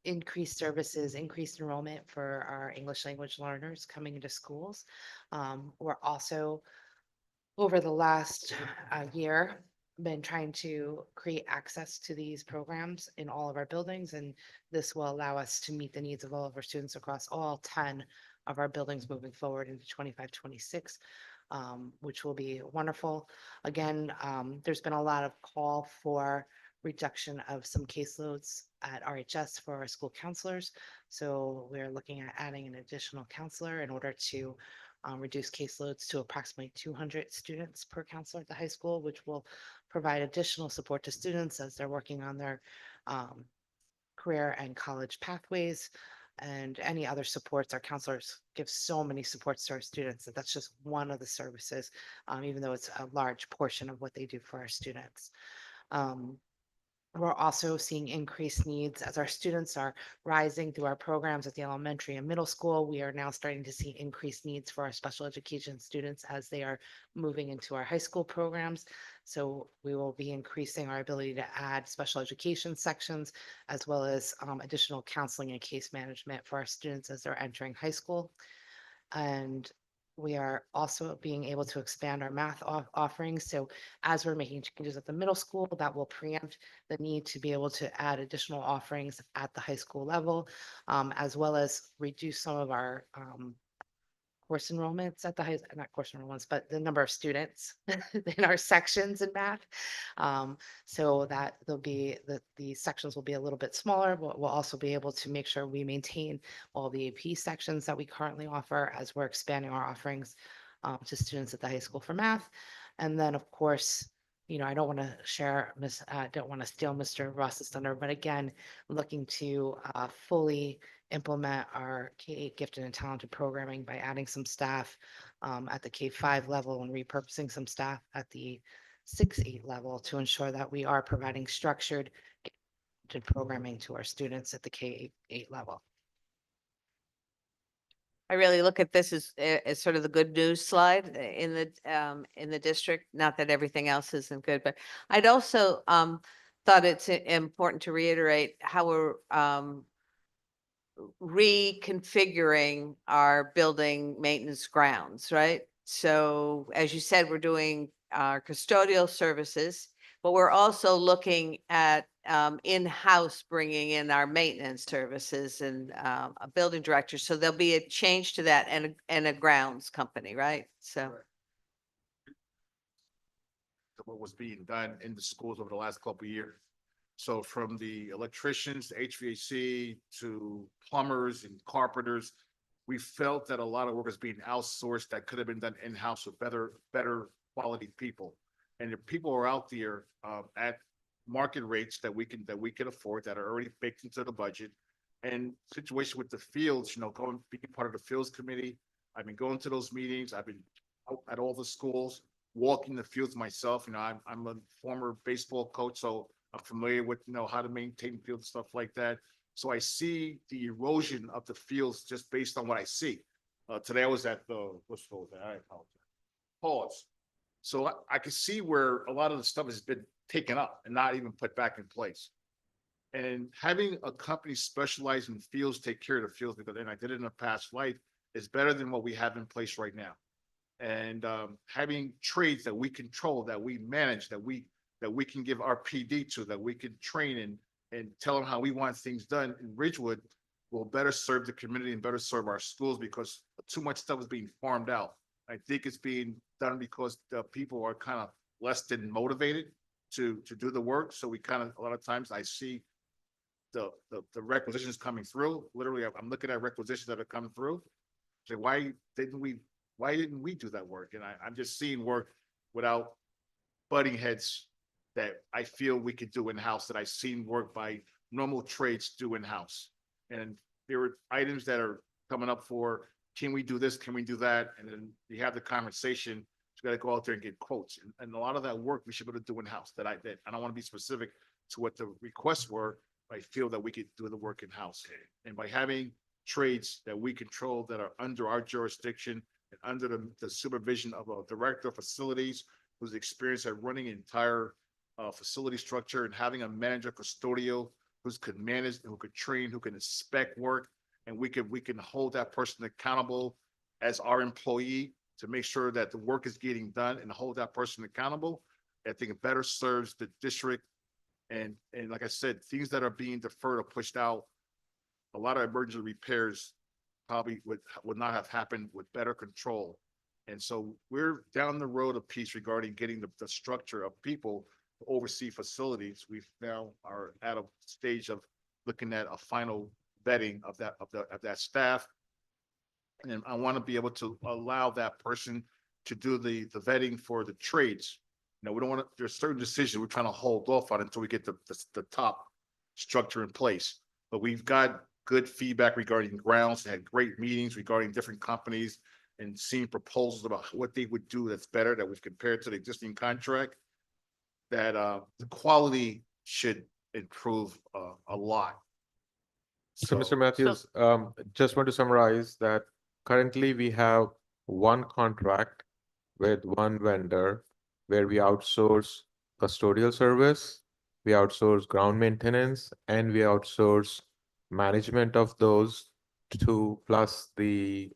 increased services, increased enrollment for our English language learners coming into schools. We're also, over the last year, been trying to create access to these programs in all of our buildings, and this will allow us to meet the needs of all of our students across all 10 of our buildings moving forward into 25-26, which will be wonderful. Again, there's been a lot of call for reduction of some caseloads at RHS for our school counselors. So we're looking at adding an additional counselor in order to reduce caseloads to approximately 200 students per counselor at the high school, which will provide additional support to students as they're working on their career and college pathways and any other supports. Our counselors give so many supports to our students that that's just one of the services, even though it's a large portion of what they do for our students. We're also seeing increased needs as our students are rising through our programs at the elementary and middle school. We are now starting to see increased needs for our special education students as they are moving into our high school programs. So we will be increasing our ability to add special education sections as well as additional counseling and case management for our students as they're entering high school. And we are also being able to expand our math offerings. So as we're making changes at the middle school, that will preempt the need to be able to add additional offerings at the high school level, as well as reduce some of our course enrollments at the high, not course enrollments, but the number of students in our sections in math. So that there'll be, the sections will be a little bit smaller, but we'll also be able to make sure we maintain all the AP sections that we currently offer as we're expanding our offerings to students at the high school for math. And then, of course, I don't want to don't want to steal Mr. Ross's thunder, but again, looking to fully implement our K-8 gifted and talented programming by adding some staff at the K-5 level and repurposing some staff at the 6-8 level to ensure that we are providing structured programming to our students at the K-8 level. I really look at this as sort of the good news slide in the district. Not that everything else isn't good, but I'd also thought it's important to reiterate how we're reconfiguring our building maintenance grounds, right? So as you said, we're doing our custodial services, but we're also looking at in-house bringing in our maintenance services and a building director. So there'll be a change to that and a grounds company, right? So what was being done in the schools over the last couple of years. So from the electricians, to HVAC, to plumbers and carpenters, we felt that a lot of work was being outsourced that could have been done in-house with better quality people. And the people are out there at market rates that we can afford, that are already baked into the budget. And situation with the fields, being part of the fields committee, I've been going to those meetings. I've been out at all the schools, walking the fields myself. I'm a former baseball coach, so I'm familiar with, how to maintain fields and stuff like that. So I see the erosion of the fields just based on what I see. Today I was at what's school was that? I apologize. Pause. So I can see where a lot of the stuff has been taken up and not even put back in place. And having a company specialize in fields, take care of the fields, because then I did it in a past life, is better than what we have in place right now. And having trades that we control, that we manage, that we can give our PD to, that we can train and tell them how we want things done in Ridgewood, will better serve the community and better serve our schools, because too much stuff is being farmed out. I think it's being done because the people are kind of less than motivated to do the work. So we kind of, a lot of times I see the requisitions coming through. Literally, I'm looking at requisitions that are coming through. So why didn't we do that work? And I'm just seeing work without butting heads that I feel we could do in-house, that I've seen work by normal trades do in-house. And there are items that are coming up for, can we do this? Can we do that? And then you have the conversation, you got to go out there and get quotes. And a lot of that work we should be able to do in-house. That I don't want to be specific to what the requests were. I feel that we could do the work in-house. And by having trades that we control that are under our jurisdiction and under the supervision of a director of facilities who's experienced at running entire facility structure, and having a manager custodial who could manage, who could train, who can inspect work, and we can hold that person accountable as our employee to make sure that the work is getting done, and hold that person accountable. I think it better serves the district. And like I said, things that are being deferred or pushed out, a lot of emergency repairs probably would not have happened with better control. And so we're down the road of peace regarding getting the structure of people to oversee facilities. We now are at a stage of looking at a final vetting of that staff. And I want to be able to allow that person to do the vetting for the trades. We don't want to, there's certain decisions we're trying to hold off on until we get the top structure in place. But we've got good feedback regarding grounds, had great meetings regarding different companies and seeing proposals about what they would do that's better, that we've compared to the existing contract, that the quality should improve a lot. So, Mr. Matthews, just want to summarize that currently we have one contract with one vendor where we outsource custodial service, we outsource ground maintenance, and we outsource management of those two, plus the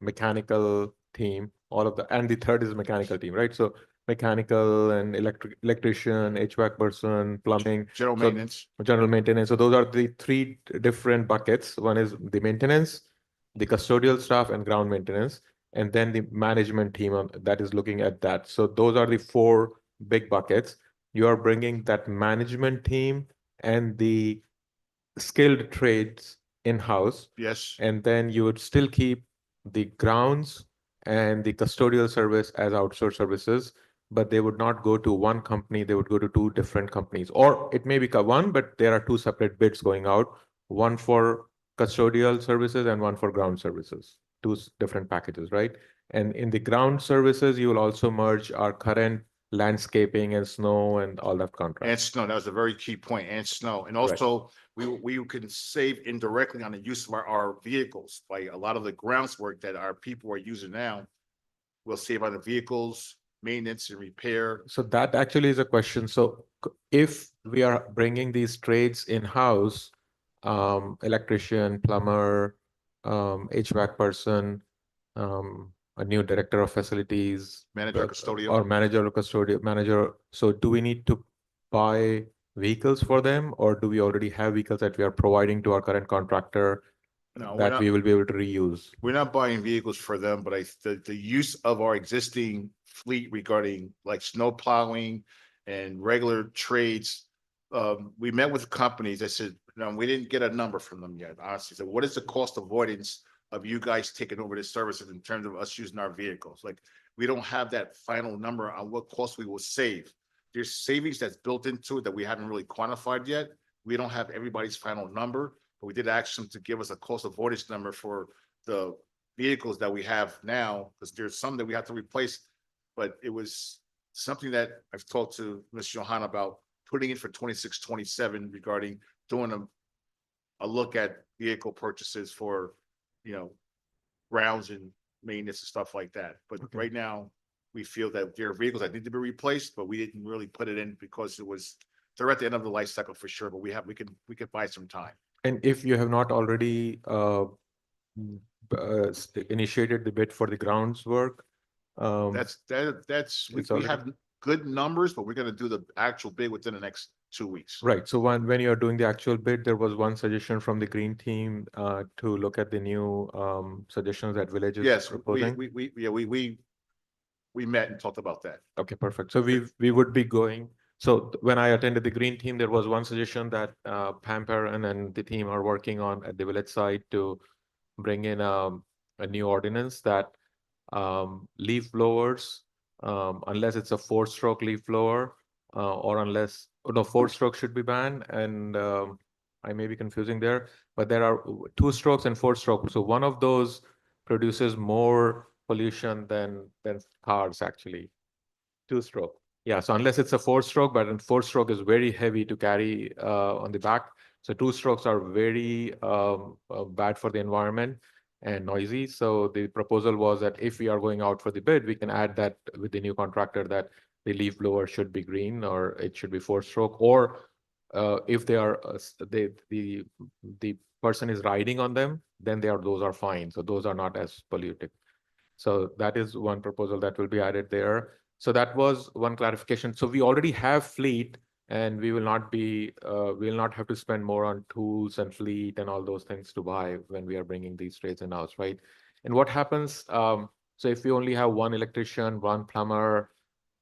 mechanical team, all of the, and the third is mechanical team, right? So mechanical and electrician, HVAC person, plumbing, General so maintenance. general maintenance. So those are the three different buckets. One is the maintenance, the custodial staff, and ground maintenance, and then the management team that is looking at that. So those are the four big buckets. You are bringing that management team and the skilled trades in-house, Yes. and then you would still keep the grounds and the custodial service as outsourced services, but they would not go to one company, they would go to two different companies. Or it may be one, but there are two separate bids going out, one for custodial services and one for ground services, two different packages, right? And in the ground services, you will also merge our current landscaping and snow and all that contract. And snow, that was a very key point, and snow. And Right. also, we can save indirectly on the use of our vehicles by a lot of the grounds work that our people are using now. We'll save on the vehicles, maintenance and repair. So that actually is a question. So if we are bringing these trades in-house, electrician, plumber, HVAC person, a new director of facilities, Manager, custodial. or manager or custodial manager. So do we need to buy vehicles for them, or do we already have vehicles that we are providing to our current contractor No, we're that not, we will be able to reuse. we're not buying vehicles for them, but the use of our existing fleet regarding like snow plowing and regular trades. We met with companies. I said, no, we didn't get a number from them yet. Honestly, so what is the cost avoidance of you guys taking over the services in terms of us using our vehicles? Like, we don't have that final number on what cost we will save. There's savings that's built into it that we haven't really quantified yet. We don't have everybody's final number, but we did ask them to give us a cost avoidance number for the vehicles that we have now, because there's some that we have to replace. But it was something that I've talked to Ms. Johanna about putting in for 26, 27 regarding doing a look at vehicle purchases for, grounds and maintenance and stuff like that. But Okay. right now, we feel that there are vehicles that need to be replaced, but we didn't really put it in because they're at the end of the life cycle for sure, but we could buy some time. And if you have not already initiated the bid for the grounds work, That's, we It's already- have good numbers, but we're gonna do the actual bid within the next 2 weeks. right. So when you're doing the actual bid, there was one suggestion from the green team to look at the new suggestions that Village is Yes, proposing. we met and talked about that. Okay, perfect. So we would be going. So when I attended the green team, there was one suggestion that Pamper and then the team are working on at the Village side to bring in a new ordinance that leaf blowers, unless it's a 4-stroke leaf blower, or unless, oh, no, 4-stroke should be banned, and I may be confusing there, but there are 2 strokes and 4-stroke. So one of those produces more pollution than cars actually. 2-stroke. Yeah, so unless it's a 4-stroke, but in 4-stroke is very heavy to carry on the back. So 2-strokes are very bad for the environment and noisy. So the proposal was that if we are going out for the bid, we can add that with the new contractor that the leaf blower should be green or it should be 4-stroke, or if they are the person is riding on them, then those are fine. So those are not as polluted. So that is one proposal that will be added there. So that was one clarification. So we already have fleet, and we will not have to spend more on tools and fleet and all those things to buy when we are bringing these trades in-house, right? And what happens, so if we only have one electrician, one plumber,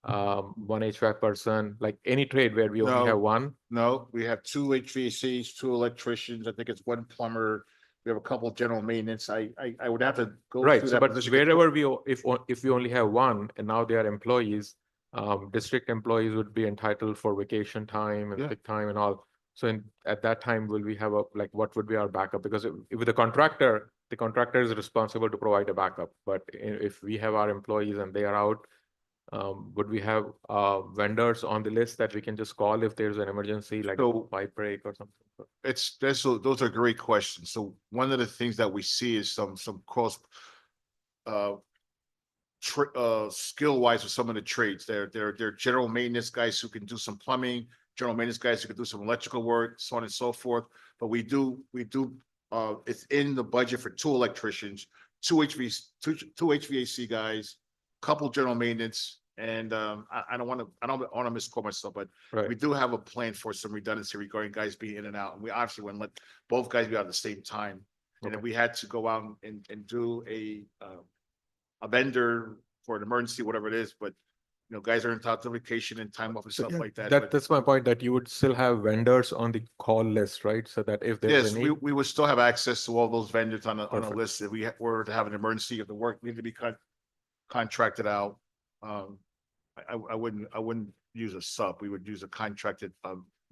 one HVAC person, like any trade where we only No. have one? No, we have 2 HVACs, 2 electricians. I think it's 1 plumber. We have a couple of general maintenance. I would have to go Right, through so that but position. wherever if we only have one and now they are employees, district employees would be entitled for vacation time and Yeah. sick time and all. So at that time, will we have what would be our backup? Because with the contractor is responsible to provide a backup. But if we have our employees and they are out, would we have vendors on the list that we can just call if there's an emergency, like a So- pipe break or something? Those are great questions. So one of the things that we see is some cross skill wise with some of the trades. They're general maintenance guys who can do some plumbing, general maintenance guys who can do some electrical work, so on and so forth. But we do it's in the budget for 2 electricians, 2 HVAC guys, couple general maintenance, and I don't want to misquote myself, but Right. we do have a plan for some redundancy regarding guys being in and out. And we obviously wouldn't let both guys be out at the same time. And if Okay. we had to go out and do a vendor for an emergency, whatever it is, but guys are entitled to vacation and time off and So, stuff yeah, like that. But that's my point, that you would still have vendors on the call list, right? So that if there's yes, a need. we would still have access to all those vendors on a Perfect. list if we were to have an emergency, if the work needed to be contracted out. I wouldn't use a sub. We would use a contracted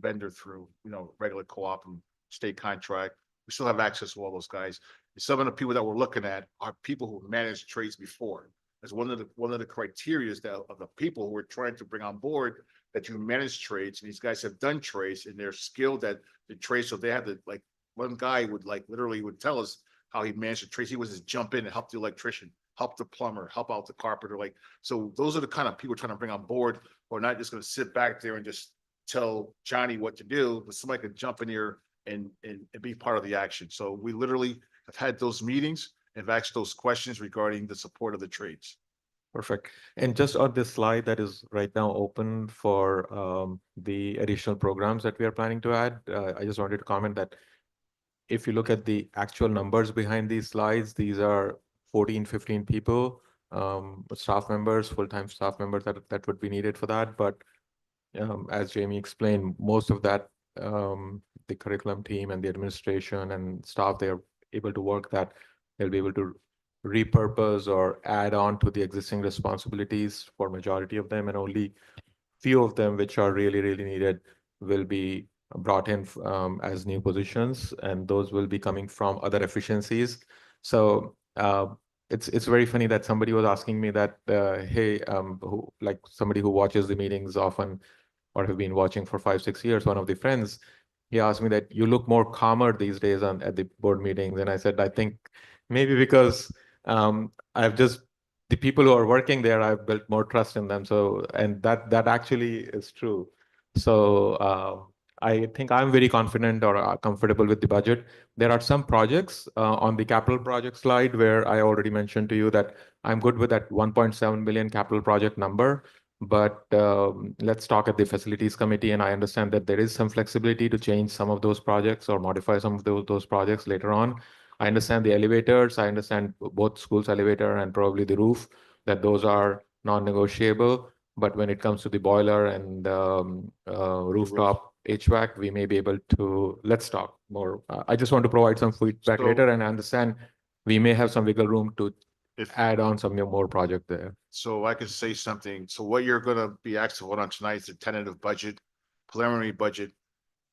vendor through, regular co-op and state contract. We still have access to all those guys. Some of the people that we're looking at are people who managed trades before. That's one of the criterias of the people who we're trying to bring on board, that you manage trades, and these guys have done trades and they're skilled at the trade. So they have one guy would literally would tell us how he managed the trades. He would just jump in and help the electrician, help the plumber, help out the carpenter. So those are the kind of people we're trying to bring on board, who are not just going to sit back there and just tell Johnny what to do, but somebody can jump in here and be part of the action. So we literally have had those meetings and have asked those questions regarding the support of the trades. Perfect. And just on this slide that is right now open for the additional programs that we are planning to add, I just wanted to comment that if you look at the actual numbers behind these slides, these are 14, 15 people, staff members, full-time staff members that would be needed for that. But as Jamie explained, most of that, the curriculum team and the administration and staff, they are able to work that. They'll be able to repurpose or add on to the existing responsibilities for majority of them, and only few of them which are really, really needed will be brought in as new positions, and those will be coming from other efficiencies. So it's very funny that somebody was asking me that, hey, like somebody who watches the meetings often or have been watching for 5-6 years, one of the friends, he asked me that you look more calmer these days at the board meetings. And I said, I think maybe because I've just, the people who are working there, I've built more trust in them. So, and that actually is true. So I think I'm very confident or comfortable with the budget. There are some projects on the capital project slide where I already mentioned to you that I'm good with that 1.7 million capital project number. But let's talk at the facilities committee, and I understand that there is some flexibility to change some of those projects or modify some of those projects later on. I understand the elevators, I understand both schools elevator and probably the roof, that those are non-negotiable. But when it comes to the boiler and rooftop HVAC, we may be able to, let's talk more. I just want to provide some feedback So- later, and I understand we may have some wiggle room to If, add on some more project there. so I can say something. So what you're gonna be asked to vote on tonight is the tentative budget, preliminary budget.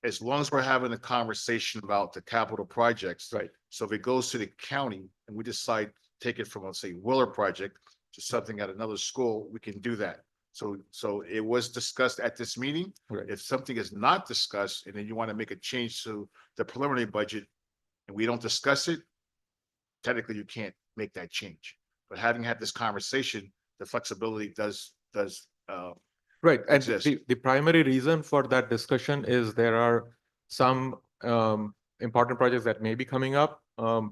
As long as we're having a conversation about the capital projects. Right. So if it goes to the county and we decide to take it from, let's say, Willer project to something at another school, we can do that. So it was discussed at this meeting. Right. If something is not discussed and then you want to make a change to the preliminary budget and we don't discuss it, technically you can't make that change. But having had this conversation, the flexibility does Right, and exist. the primary reason for that discussion is there are some important projects that may be coming up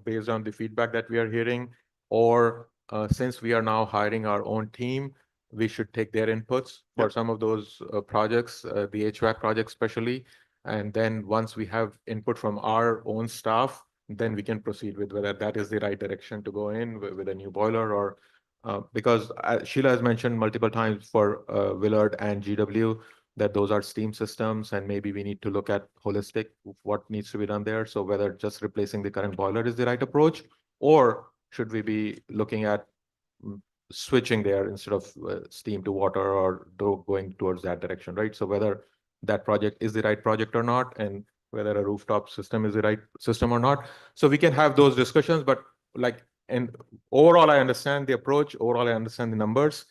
based on the feedback that we are hearing, or since we are now hiring our own team, we should take their inputs for Yep. some of those projects, the HVAC project especially. And then once we have input from our own staff, then we can proceed with whether that is the right direction to go in with a new boiler or because Sheila has mentioned multiple times for Willard and GW that those are steam systems, and maybe we need to look at holistic what needs to be done there. So whether just replacing the current boiler is the right approach, or should we be looking at switching there instead of steam to water or going towards that direction, right? So whether that project is the right project or not, and whether a rooftop system is the right system or not. So we can have those discussions, but like, and overall, I understand the approach. Overall, I understand the numbers.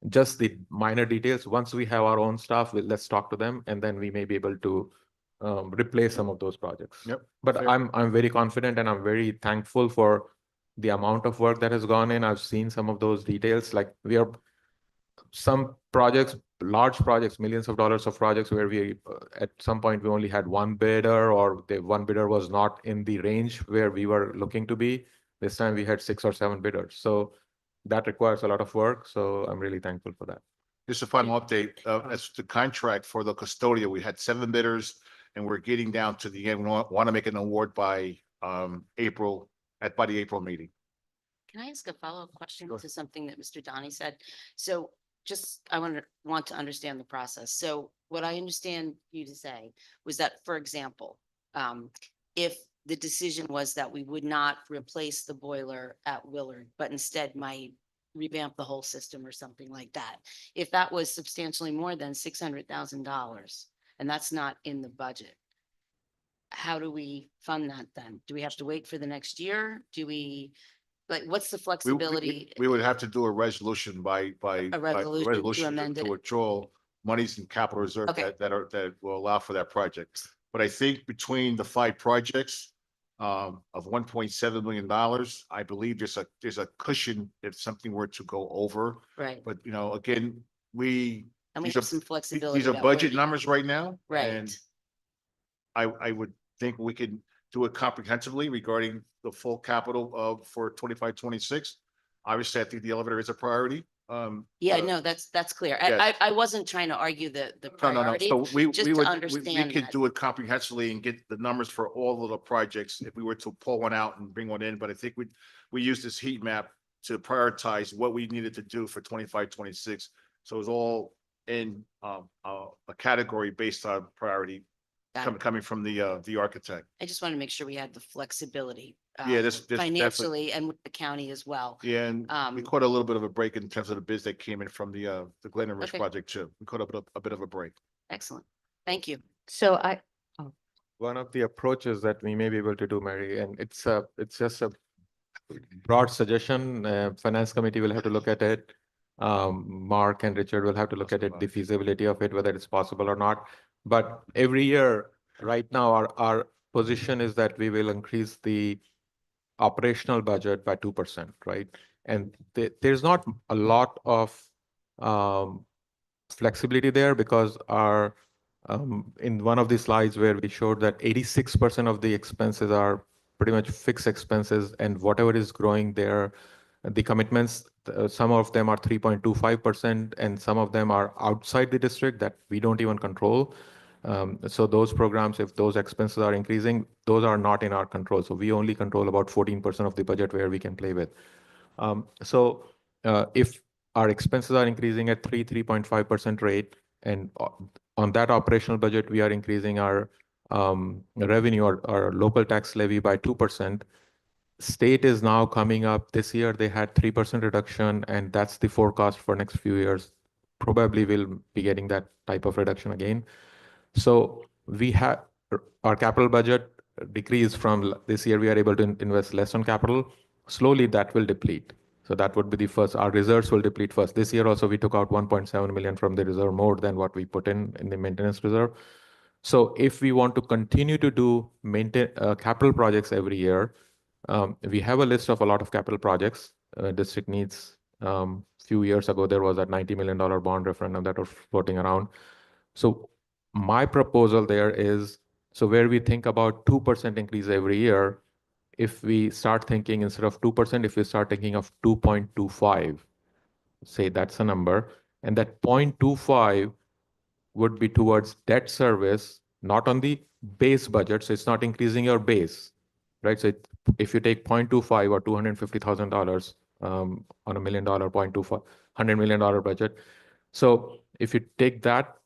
Just the minor details. Once we have our own staff, let's talk to them, and then we may be able to replace some of those projects. Yep. But Fair. I'm very confident, and I'm very thankful for the amount of work that has gone in. I've seen some of those details. Like we are some projects, large projects, millions of dollars of projects where we at some point we only had one bidder, or the one bidder was not in the range where we were looking to be. This time we had 6 or 7 bidders. So that requires a lot of work. So I'm really thankful for that. Just a final update, as the contract for the custodial, we had 7 bidders and we're getting down to the end. We want to make an award by April, by the April meeting. Can I ask a follow-up question Sure. to something that Mr. Donnie said? So just, I want to understand the process. So what I understand you to say was that, for example, if the decision was that we would not replace the boiler at Willard, but instead might revamp the whole system or something like that, if that was substantially more than $600,000, and that's not in the budget, how do we fund that then? Do we have to wait for the next year? Do we, like, what's the flexibility? We would have to do a resolution by resolution to amend to it. withdraw monies in capital reserve Okay. that will allow for that project. But I think between the 5 projects of $1.7 million, I believe there's a cushion if something were to go over. Right, But again, and we these have are- some flexibility. these are about where budget we- numbers right now. And Right, I would think we could do it comprehensively regarding the full capital for 25, 26. Obviously, I think the elevator is a priority. Yeah, uh, no, that's clear. yes. I wasn't trying to argue the No, no, no. priority. So just we to would, we understand could that. do it comprehensively and get the numbers for all of the projects if we were to pull one out and bring one in. But I think we use this heat map to prioritize what we needed to do for 25, 26. So it's all in a category based on priority Got it. coming from the architect. I just want to make sure we had the flexibility. Yeah, this definitely- Financially and with the county as well. Yeah, and we caught a little bit of a break in terms of the bids that came in from the Glen and Ridge Okay. project too. We caught a bit of a break. Excellent. Thank you. So One of the approaches that we may be able to do, Mary, and it's just a broad suggestion. Finance committee will have to look at it. Mark and Richard will have to look at it, the feasibility of it, whether it's possible or not. But every year, right now, our position is that we will increase the operational budget by 2%, right? And there's not a lot of flexibility there because our in one of the slides where we showed that 86% of the expenses are pretty much fixed expenses, and whatever is growing there, the commitments, some of them are 3.25%, and some of them are outside the district that we don't even control. So those programs, if those expenses are increasing, those are not in our control. So we only control about 14% of the budget where we can play with. If our expenses are increasing at 3.5% rate, and on that operational budget, we are increasing our revenue or our local tax levy by 2%. State is now coming up. This year they had 3% reduction, and that's the forecast for next few years. Probably will be getting that type of reduction again. So we have our capital budget decreased from this year. We are able to invest less on capital. Slowly that will deplete. So that would be the first. Our reserves will deplete first. This year also we took out 1.7 million from the reserve, more than what we put in the maintenance reserve. So if we want to continue to do capital projects every year, we have a list of a lot of capital projects. District needs. Few years ago there was that $90 million bond referendum that was floating around. So my proposal there is, so where we think about 2% increase every year, if we start thinking instead of 2%, if we start thinking of 2.25, say that's a number, and that 0.25 would be towards debt service, not on the base budget. So it's not increasing your base, right? So if you take 0.25 or $250,000 on $1 million, 0.25, $100 million budget. So if you take that,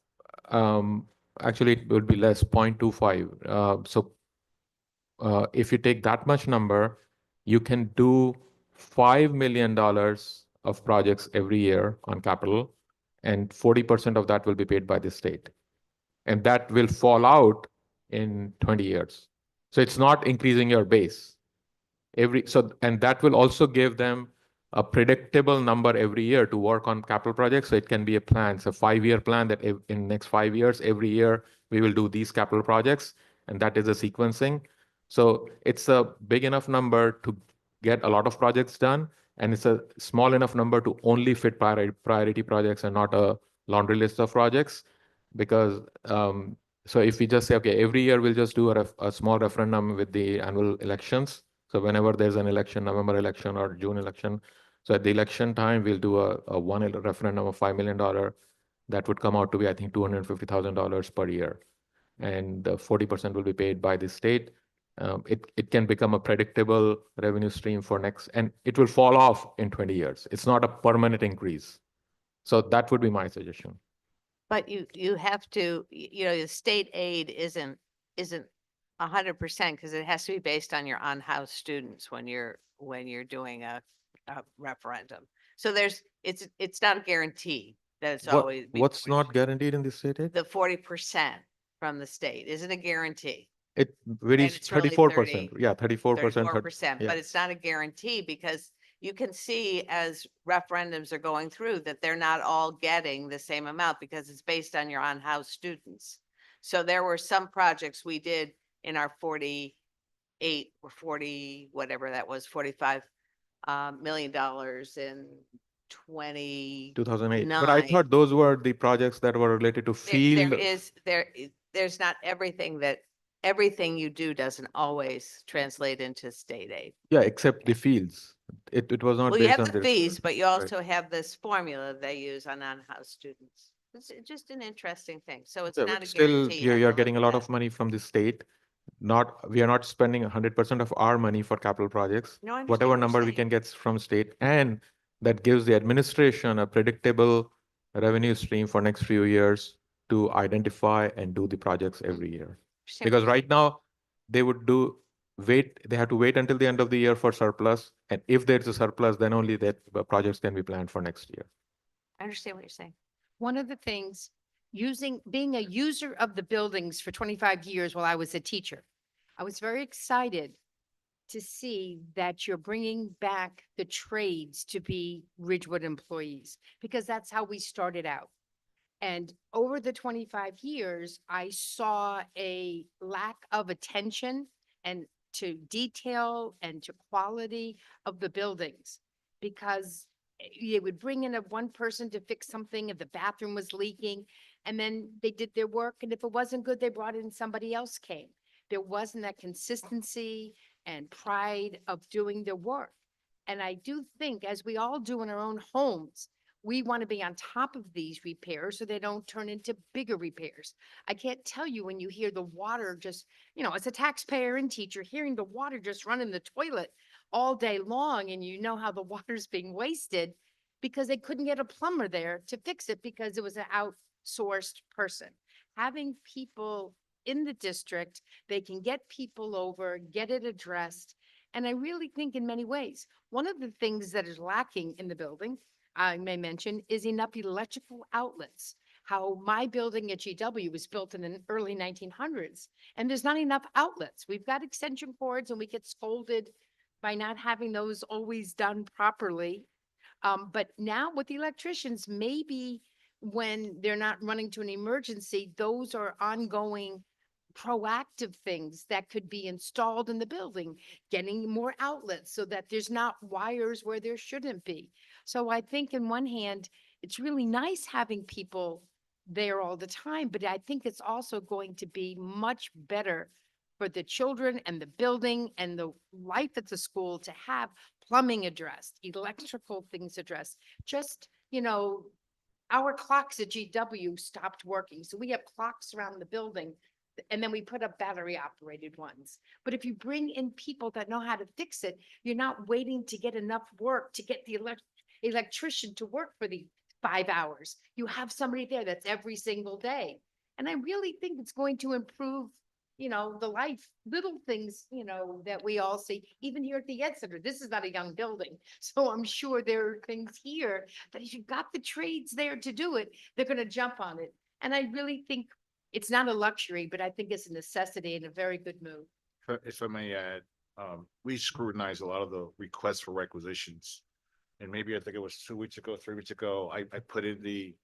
actually it would be less, 0.25. If you take that much number, you can do $5 million of projects every year on capital, and 40% of that will be paid by the state. And that will fall out in 20 years. So it's not increasing your base. And that will also give them a predictable number every year to work on capital projects. So it can be a plan. It's a 5-year plan that in next 5 years, every year we will do these capital projects, and that is a sequencing. So it's a big enough number to get a lot of projects done, and it's a small enough number to only fit priority projects and not a laundry list of projects. Because so if we just say, okay, every year we'll just do a small referendum with the annual elections. So whenever there's an election, November election or June election, so at the election time, we'll do a one referendum of $5 million. That would come out to be, I think, $250,000 per year. And 40% will be paid by the state. It can become a predictable revenue stream for next, and it will fall off in 20 years. It's not a permanent increase. So that would be my suggestion. But you have to, the state aid isn't 100% because it has to be based on your on-house students when you're doing a referendum. So it's not a guarantee that it's always. What's not guaranteed in the state aid? The 40% from the state isn't a guarantee. It varies it's really 34%. Yeah, 34%. 34%, yeah. but it's not a guarantee because you can see as referendums are going through that they're not all getting the same amount because it's based on your on-house students. So there were some projects we did in our 48 or 40, whatever that was, $45 million in 2008. But I thought those were the projects that were related to field. There's not everything you do doesn't always translate into state aid. Yeah, except the fields. It was not Well, you based have on the this. fees, but you Right. also have this formula they use on non-house students. It's just an interesting thing. So it's Yeah, not but a still, guarantee. you're, have you're to getting a look lot at of money from the state. We are not spending 100% of our money for capital projects. No, I understand Whatever what you're number we saying. can get from state, and that gives the administration a predictable revenue stream for next few years to identify and do the projects every year. Understand what Because you're saying. right now, they would they have to wait until the end of the year for surplus. And if there's a surplus, then only that projects can be planned for next year. I understand what you're saying. One of the things, being a user of the buildings for 25 years while I was a teacher, I was very excited to see that you're bringing back the trades to be Ridgewood employees, because that's how we started out. And over the 25 years, I saw a lack of attention and to detail and to quality of the buildings, because you would bring in one person to fix something if the bathroom was leaking, and then they did their work, and if it wasn't good, they brought in somebody else came. There wasn't that consistency and pride of doing their work. And I do think, as we all do in our own homes, we want to be on top of these repairs so they don't turn into bigger repairs. I can't tell you when you hear the water just, as a taxpayer and teacher, hearing the water just run in the toilet all day long, and you know how the water's being wasted because they couldn't get a plumber there to fix it because it was an outsourced person. Having people in the district, they can get people over, get it addressed. And I really think in many ways, one of the things that is lacking in the building, I may mention, is enough electrical outlets. How my building at GW was built in the early 1900s, and there's not enough outlets. We've got extension cords and we get scolded by not having those always done properly. But now with the electricians, maybe when they're not running to an emergency, those are ongoing proactive things that could be installed in the building, getting more outlets so that there's not wires where there shouldn't be. So I think in one hand, it's really nice having people there all the time, but I think it's also going to be much better for the children and the building and the life at the school to have plumbing addressed, electrical things addressed. Just, our clocks at GW stopped working. So we have clocks around the building, and then we put up battery operated ones. But if you bring in people that know how to fix it, you're not waiting to get enough work to get the electrician to work for the 5 hours. You have somebody there that's every single day. And I really think it's going to improve, the life, little things, that we all see, even here at the Ed Center. This is not a young building. So I'm sure there are things here that if you've got the trades there to do it, they're going to jump on it. And I really think it's not a luxury, but I think it's a necessity and a very good move. If I may add, we scrutinized a lot of the requests for requisitions. And maybe I think it was 2 weeks ago, 3 weeks ago, I put in the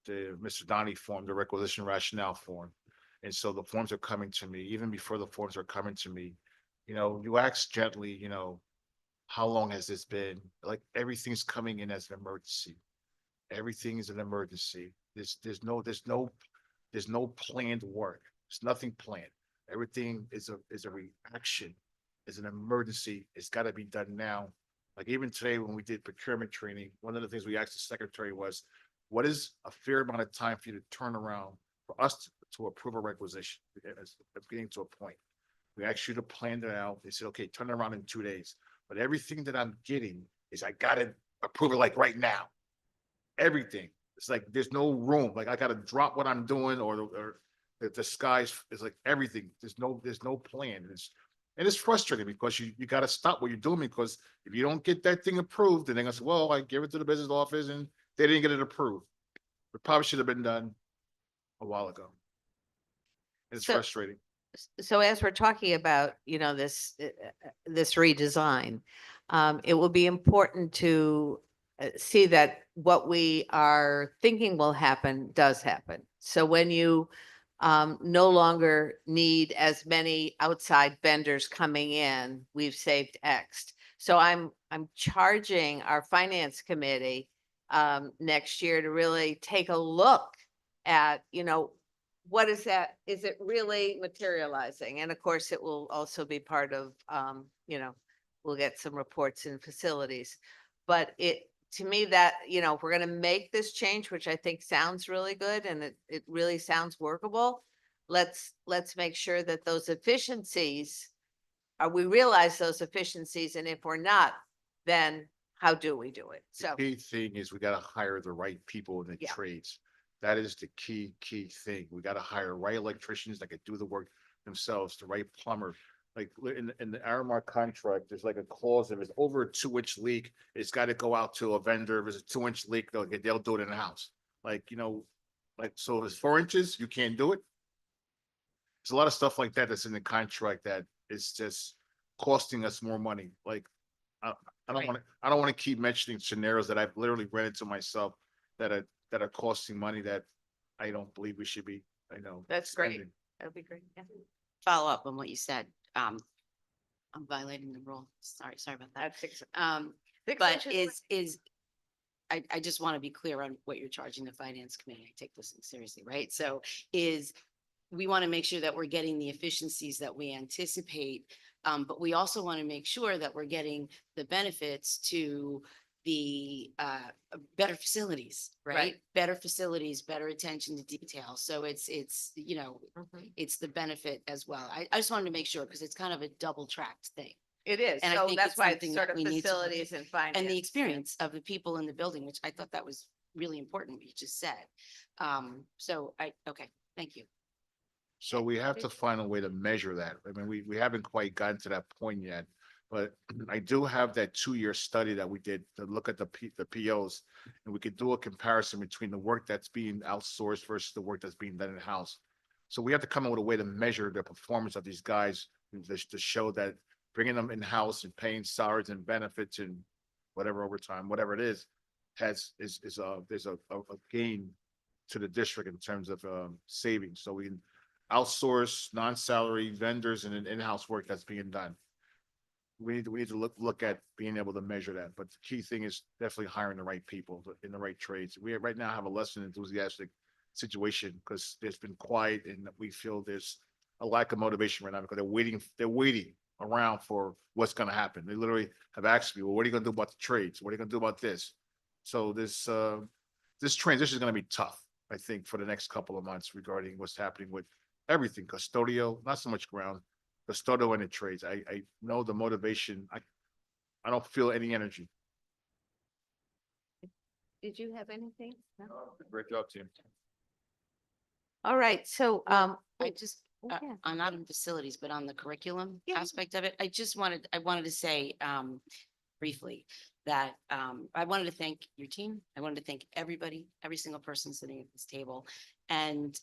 Mr. Donnie form, the requisition rationale form. And so the forms are coming to me. Even before the forms are coming to me, you ask gently, how long has this been? Like, everything's coming in as an emergency. Everything is an emergency. There's no planned work. There's nothing planned. Everything is a reaction, is an emergency. It's got to be done now. Like, even today when we did procurement training, one of the things we asked the secretary was, what is a fair amount of time for you to turn around for us to approve a requisition? It's getting to a point. We asked you to plan it out. They said, okay, turn it around in 2 days. But everything that I'm getting is, I got to approve it like right now. Everything. It's like there's no room. Like, I got to drop what I'm doing, or the skies is like everything. There's no plan. It's frustrating because you got to stop what you're doing, because if you don't get that thing approved, then they're gonna say, well, I gave it to the business office and they didn't get it approved. It probably should have been done a while ago. It's So- frustrating. So as we're talking about, this redesign, it will be important to see that what we are thinking will happen does happen. So when you no longer need as many outside vendors coming in, we've saved X. So I'm charging our finance committee next year to really take a look at, what is that? Is it really materializing? And of course, it will also be part of, we'll get some reports in facilities. But to me, that, if we're gonna make this change, which I think sounds really good and it really sounds workable, let's make sure that those efficiencies, we realize those efficiencies, and if we're not, then how do we do it? So, Key thing is we gotta hire the right people in the Yeah. trades. That is the key thing. We gotta hire right electricians that can do the work themselves, the right plumber. Like in the Aramark contract, there's like a clause, if it's over a 2-inch leak, it's gotta go out to a vendor. If it's a 2-inch leak, they'll do it in the house. Like, so if it's 4 inches, you can't do it. There's a lot of stuff like that that's in the contract that is just costing us more money. Like, I, I don't Right. want to, I don't want to keep mentioning scenarios that I've literally ran into myself that are costing money that I don't believe we should be, that's great. spending. That'd be great. Yeah. Follow up on what you said. I'm violating the rule. Sorry about that. That's 6. But I just want to be clear on what you're charging the finance committee. I take this seriously, right? So we want to make sure that we're getting the efficiencies that we anticipate. But we also want to make sure that we're getting the benefits to the better facilities, right? Right. Better facilities, better attention to detail. So it's it's the benefit as well. I just wanted to make sure because it's kind of a double tracked thing. It is. And I So think that's it's why it's something sort that of we need to- facilities and finance. And the yeah. experience of the people in the building, which I thought that was really important, what you just said. Okay, thank you. So we have to find a way to measure that. I mean, we haven't quite gotten to that point yet. But I do have that 2-year study that we did to look at the POs. And we could do a comparison between the work that's being outsourced versus the work that's being done in-house. So we have to come up with a way to measure the performance of these guys and to show that bringing them in-house and paying salaries and benefits and whatever overtime, whatever it is, there's a gain to the district in terms of savings. So we can outsource non-salary vendors and an in-house work that's being done. We need to look at being able to measure that. But the key thing is definitely hiring the right people in the right trades. We right now have a less than enthusiastic situation because there's been quiet and we feel there's a lack of motivation right now because they're waiting around for what's going to happen. They literally have asked me, well, what are you going to do about the trades? What are you going to do about this? So this transition is going to be tough, I think, for the next couple of months regarding what's happening with everything, custodial, not so much ground, custodial and the trades. I know the motivation. I don't feel any energy. Did you have anything? No? Great job, team. All right. So, I just, yeah. I'm not in facilities, but on the curriculum Yeah. aspect of it, I wanted to say briefly that I wanted to thank your team. I wanted to thank everybody, every single person sitting at this table. And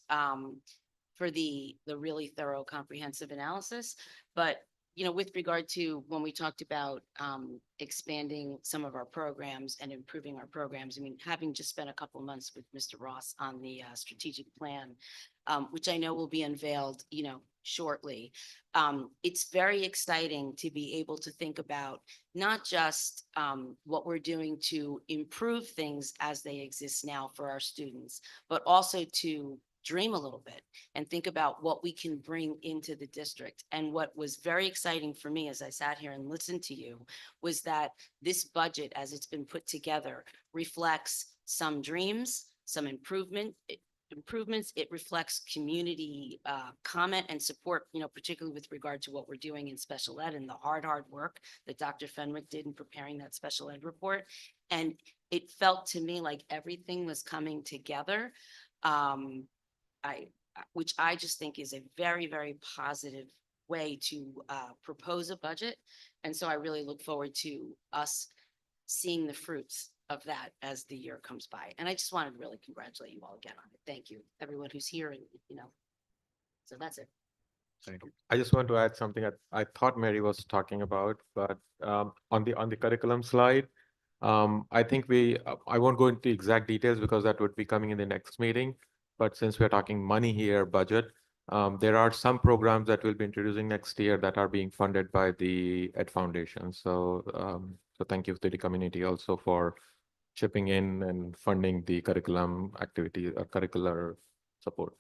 for the really thorough, comprehensive analysis. But, with regard to when we talked about expanding some of our programs and improving our programs, I mean, having just spent a couple of months with Mr. Ross on the strategic plan, which I know will be unveiled, shortly. It's very exciting to be able to think about not just what we're doing to improve things as they exist now for our students, but also to dream a little bit and think about what we can bring into the district. And what was very exciting for me as I sat here and listened to you was that this budget, as it's been put together, reflects some dreams, some improvements. It reflects community comment and support, particularly with regard to what we're doing in special ed and the hard work that Dr. Fenwick did in preparing that special ed report. And it felt to me like everything was coming together. Which I just think is a very, very positive way to propose a budget. And so I really look forward to us seeing the fruits of that as the year comes by. And I just wanted to really congratulate you all again on it. Thank you, everyone who's here. And, so that's it. Thank you. I just want to add something that I thought Mary was talking about, but on the curriculum slide, I think I won't go into exact details because that would be coming in the next meeting. But since we're talking money here, budget, there are some programs that we'll be introducing next year that are being funded by the Ed Foundation. So thank you to the community also for chipping in and funding the curriculum activity or curricular support.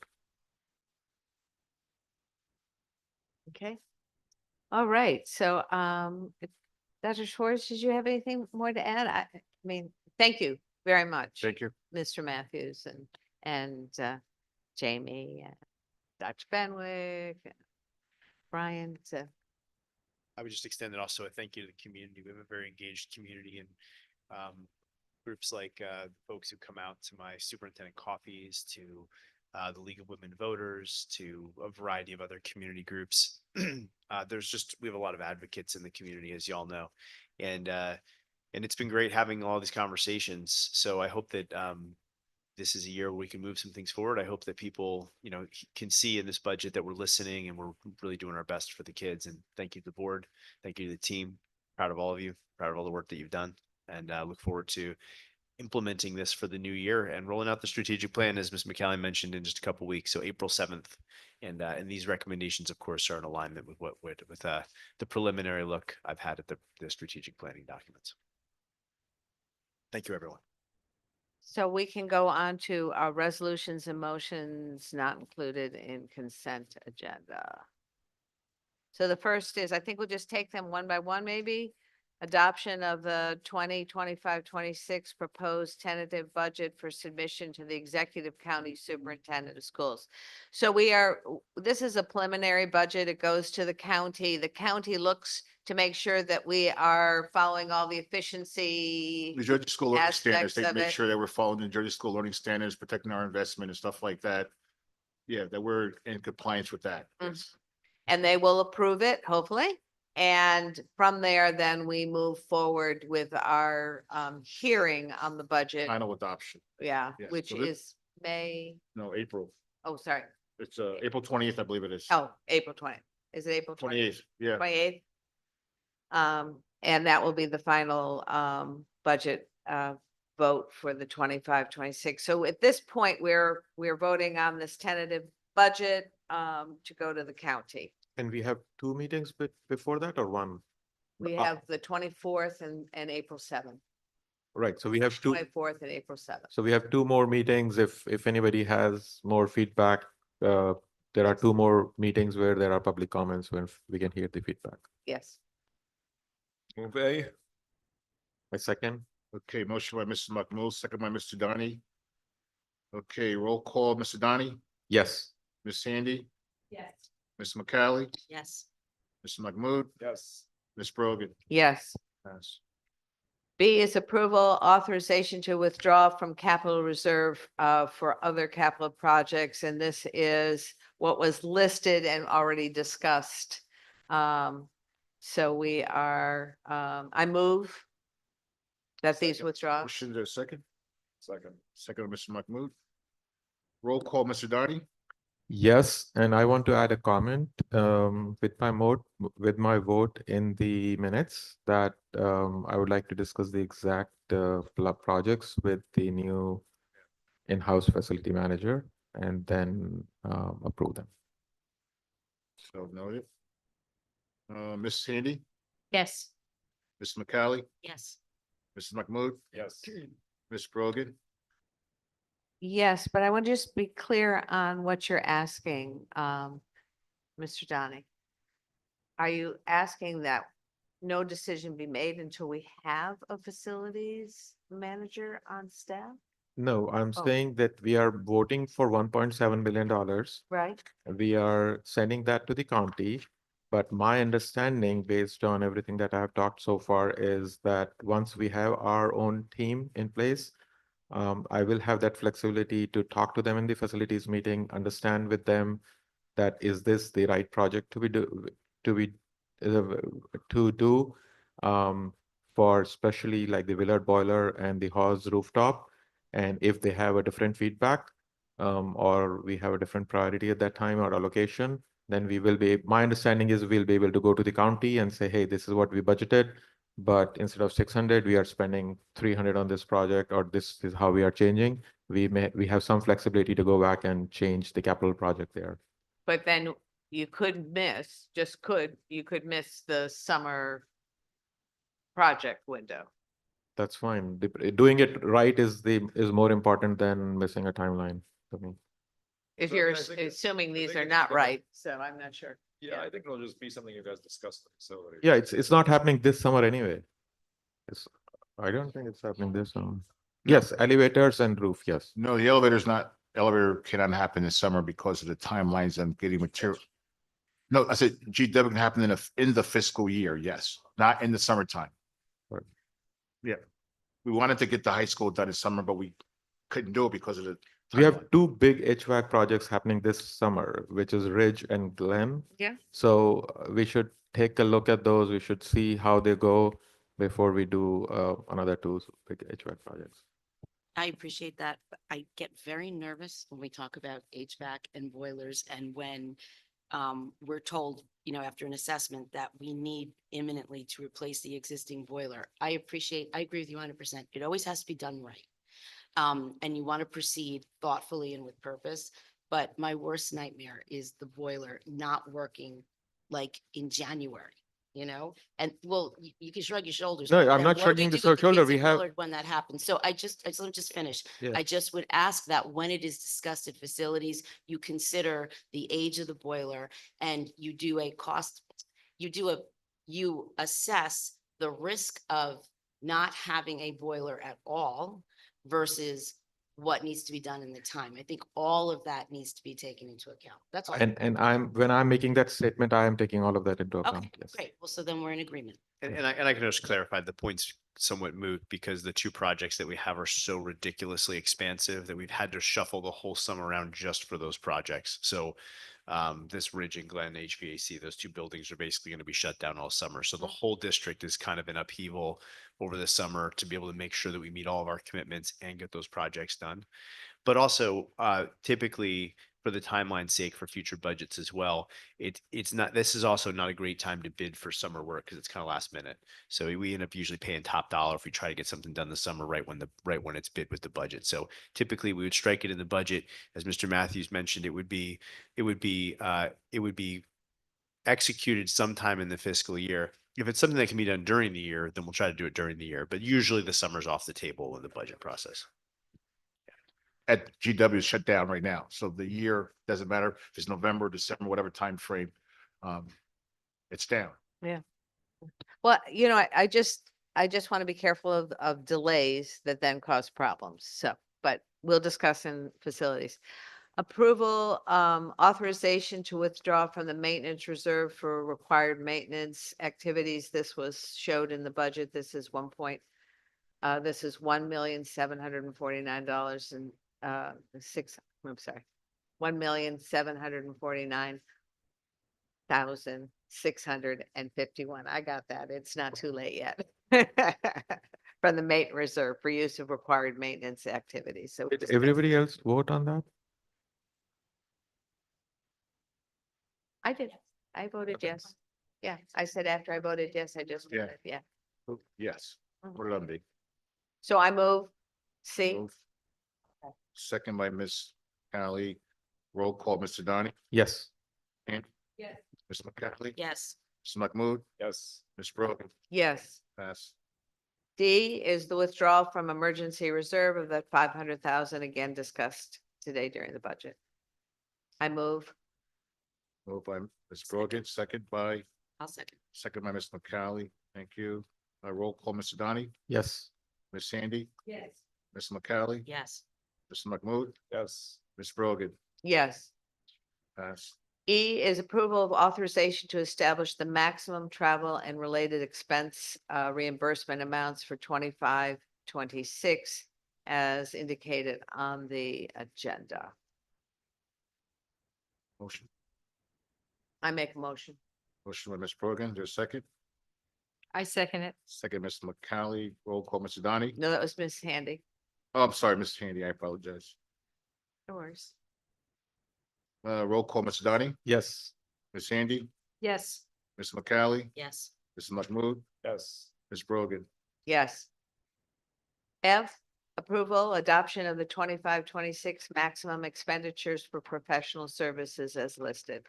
Okay. All right. So, Dr. Schwartz, did you have anything more to add? I mean, thank you very much. Thank you. Mr. Matthews and Jamie, and Dr. Benwick, and Brian. I would just extend it also a thank you to the community. We have a very engaged community and groups like folks who come out to my superintendent coffees, to the League of Women Voters, to a variety of other community groups. We have a lot of advocates in the community, as y'all know. And it's been great having all these conversations. So I hope that this is a year where we can move some things forward. I hope that people, can see in this budget that we're listening and we're really doing our best for the kids. And thank you to the board. Thank you to the team. Proud of all of you, proud of all the work that you've done, and look forward to implementing this for the new year and rolling out the strategic plan, as Ms. McCallie mentioned, in just a couple of weeks. So April 7th. And these recommendations, of course, are in alignment with the preliminary look I've had at the strategic planning documents. Thank you, everyone. So we can go on to our resolutions and motions not included in consent agenda. So the first is, I think we'll just take them one by one, maybe. Adoption of the 2025-26 proposed tentative budget for submission to the Executive County Superintendent of Schools. So this is a preliminary budget. It goes to the county. The county looks to make sure that we are following all the efficiency. New Jersey School Learning Standards, aspects they of make it. sure that we're following the New Jersey School Learning Standards, protecting our investment and stuff like that. Yeah, that we're in compliance with that. Mhm. Yes. And they will approve it, hopefully. And from there, then we move forward with our hearing on the budget. Final adoption. Yeah, Yes, which so this- is May, No, April. oh, sorry. It's April 20th, I believe it is. Oh, April 20th. Is it April 20th? 28th, yeah. 28th. And that will be the final budget vote for the 25-26. So at this point, we're voting on this tentative budget to go to the county. And we have two meetings before that or one? We Uh, have the 24th and April 7th. Right, so we have two. 24th and April 7th. So we have two more meetings. If anybody has more feedback, there are two more meetings where there are public comments when we can hear the feedback. Yes. Okay. A second. Okay, motion by Mrs. Mahmood, second by Mr. Donnie. Okay, roll call, Mr. Donnie, Yes. Ms. Sandy, Yes. Ms. McCallie, Yes. Mr. Mahmood, Yes. Ms. Brogan. Yes. Yes. B is approval authorization to withdraw from capital reserve for other capital projects. And this is what was listed and already discussed. So we are, I move that these Second. withdraw. Motion to second? Second. Second, Mr. Mahmood. Roll call, Mr. Donnie, Yes, and I want to add a comment with my vote in the minutes that I would like to discuss the exact projects with the new in-house facility manager and then approve them. so noted. Ms. Sandy, Yes. Ms. McCallie, Yes. Mrs. Mahmood, Yes. Ms. Brogan. Yes, but I want to just be clear on what you're asking, Mr. Donnie. Are you asking that no decision be made until we have a facilities manager on staff? No, I'm Oh. saying that we are voting for $1.7 million. Right? We are sending that to the county. But my understanding, based on everything that I have talked so far, is that once we have our own team in place, I will have that flexibility to talk to them in the facilities meeting, understand with them that is this the right project to do for especially like the Willard boiler and the Hawes rooftop. And if they have a different feedback or we have a different priority at that time or allocation, then we will be, my understanding is we'll be able to go to the county and say, hey, this is what we budgeted. But instead of 600, we are spending 300 on this project, or this is how we are changing. We have some flexibility to go back and change the capital project there. But then you could miss, you could miss the summer project window. That's fine. Doing it right is more important than missing a timeline for me. If So you're I think assuming I these think are it's not fair. right, so I'm not sure. Yeah, I think it'll just be something you guys discuss. So. Yeah, it's not happening this summer anyway. It's, I don't think it's happening this summer. Yes, elevators and roof, yes. No, the elevator cannot happen this summer because of the timelines on getting material. No, I said GW can happen in the fiscal year, yes, not in the summertime. Right. Yeah, we wanted to get the high school done this summer, but we couldn't do it because of the. We have timeline. two big HVAC projects happening this summer, which is Ridge and Glen. Yeah. So we should take a look at those. We should see how they go before we do another two big HVAC projects. I appreciate that, but I get very nervous when we talk about HVAC and boilers and when we're told, you know, after an assessment that we need imminently to replace the existing boiler. I agree with you 100%. It always has to be done right. And you want to proceed thoughtfully and with purpose. But my worst nightmare is the boiler not working like in January, you know? And well, you can shrug your shoulders. No, but I'm then not what do we shrugging do the with the shoulder. kids We at have- Willard when that happens? So I just let me just finish. Yes. I just would ask that when it is discussed at facilities, you consider the age of the boiler and you do a cost, you assess the risk of not having a boiler at all versus what needs to be done in the time. I think all of that needs to be taken into account. That's all. And when I'm making that statement, I am taking all of that into account. Okay, Yes. great. Well, so then we're in agreement. And I can just clarify, the point's somewhat moot because the two projects that we have are so ridiculously expansive that we've had to shuffle the whole summer around just for those projects. So this Ridge and Glen HVAC, those two buildings are basically going to be shut down all summer. So the whole district is kind of in upheaval over the summer to be able to make sure that we meet all of our commitments and get those projects done. But also typically for the timeline's sake for future budgets as well, it's not, this is also not a great time to bid for summer work because it's kind of last minute. So we end up usually paying top dollar if we try to get something done this summer right when it's bid with the budget. So typically we would strike it in the budget. As Mr. Matthews mentioned, it would be executed sometime in the fiscal year. If it's something that can be done during the year, then we'll try to do it during the year. But usually the summer's off the table in the budget process. At GW is shut down right now, so the year doesn't matter if it's November, December, whatever time frame. It's down. Well, you know, I just want to be careful of delays that then cause problems. So, but we'll discuss in facilities. Approval, authorization to withdraw from the maintenance reserve for required maintenance activities. This was showed in the budget. This is this is $1,749 and $1,749,651. I got that. It's not too late yet. From the maintenance reserve for use of required maintenance activities. So we Did discussed everybody it. else vote on that? I did. I voted yes. Yeah, I said after I voted yes, I just, Yeah. voted, yeah. Yes, Mhm. put it on me. So I move C. Move. Second by Ms. Connolly. Roll call, Mr. Donnie, Yes. and Yes. Ms. McCaffrey, Yes. Mr. Mahmood, Yes. Ms. Brogan, Yes. pass. D is the withdrawal from emergency reserve of that 500,000 again discussed today during the budget. I move. Moved by Ms. Brogan, second by I'll second. Ms. McCaffrey. Thank you. Roll call, Mr. Donnie, Yes. Ms. Sandy, Yes. Ms. McCaffrey, Yes. Mr. Mahmood, Yes. Ms. Brogan, Yes. pass. E is approval of authorization to establish the maximum travel and related expense reimbursement amounts for 25-26 as indicated on the agenda. Motion, I make a motion. motion by Ms. Brogan, there's a second. I second it. Second, Mr. McCaffrey. Roll call, Mr. Donnie. No, that was Miss Handy. Oh, I'm sorry, Ms. Handy, I apologize. Yours. Roll call, Mr. Donnie, Yes. Ms. Handy, Yes. Ms. McCaffrey, Yes. Mr. Mahmood, Yes. Ms. Brogan, Yes. F, approval, adoption of the 25-26 maximum expenditures for professional services as listed.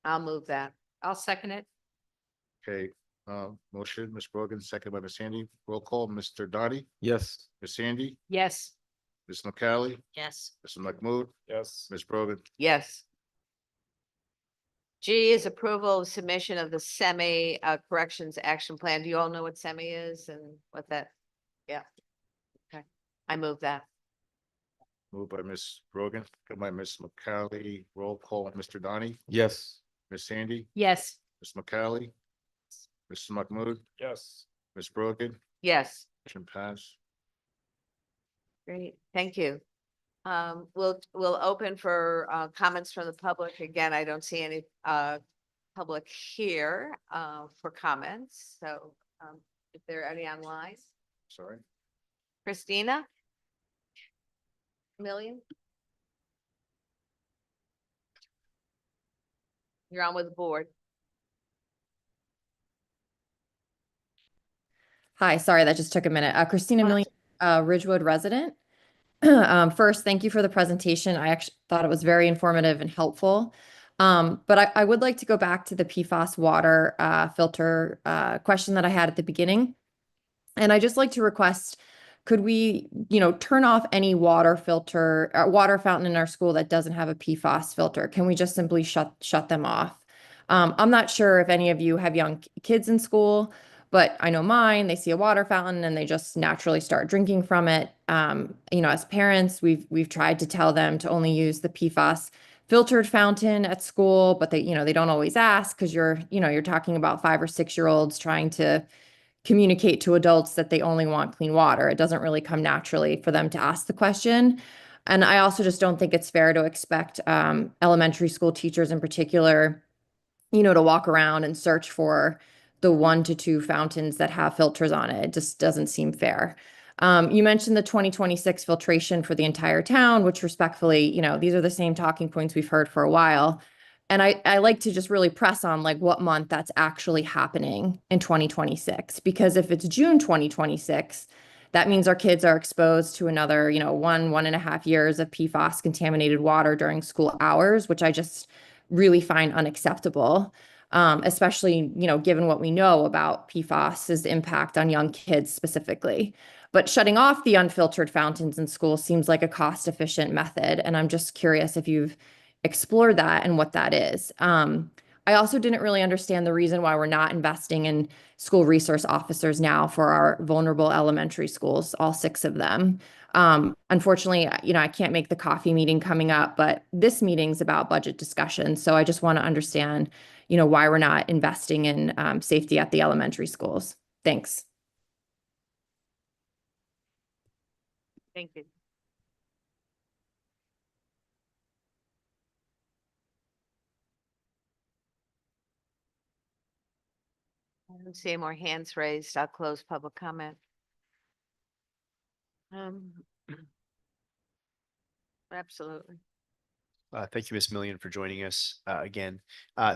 I'll move that. I'll second it. okay, motion, Ms. Brogan, second by Ms. Handy. Roll call, Mr. Donnie, Yes. Ms. Handy, Yes. Ms. McCallie, Yes. Mr. Mahmood, Yes. Ms. Brogan. Yes. G is approval of submission of the semi corrections action plan. Do you all know what semi is and what that? Yeah. Okay, I move that. Moved by Ms. Brogan, second by Ms. McCallie. Roll call, Mr. Donnie, Yes. Ms. Sandy, Yes. Ms. McCallie, Mr. Mahmood, Yes. Ms. Brogan, Yes, motion pass. great, thank you. We'll open for comments from the public. Again, I don't see any public here for comments, so if there are any online, Sorry. Christina? Million? You're on with the board. Hi, sorry, that just took a minute. Christina Oh, Million, Ridgewood resident. First, thank you for the presentation. I actually thought it was very informative and helpful. But I would like to go back to the PFAS water filter question that I had at the beginning. And I just like to request, could we, turn off any water filter, water fountain in our school that doesn't have a PFAS filter? Can we just simply shut them off? I'm not sure if any of you have young kids in school, but I know mine, they see a water fountain and they just naturally start drinking from it. As parents, we've tried to tell them to only use the PFAS filtered fountain at school, but they don't always ask because you're talking about 5 or 6 year olds trying to communicate to adults that they only want clean water. It doesn't really come naturally for them to ask the question. And I also just don't think it's fair to expect elementary school teachers in particular, to walk around and search for the 1 to 2 fountains that have filters on it. It just doesn't seem fair. You mentioned the 2026 filtration for the entire town, which respectfully, these are the same talking points we've heard for a while. And I like to just really press on like what month that's actually happening in 2026, because if it's June 2026, that means our kids are exposed to another, 1.5 years of PFAS contaminated water during school hours, which I just really find unacceptable. Especially, given what we know about PFAS's impact on young kids specifically. But shutting off the unfiltered fountains in school seems like a cost-efficient method. And I'm just curious if you've explored that and what that is. I also didn't really understand the reason why we're not investing in school resource officers now for our vulnerable elementary schools, all 6 of them. Unfortunately, I can't make the coffee meeting coming up, but this meeting's about budget discussion. So I just want to understand, why we're not investing in safety at the elementary schools. Thanks. Thank you. I don't see any more hands raised. I'll close public comment. Absolutely. Thank you, Ms. Million, for joining us again.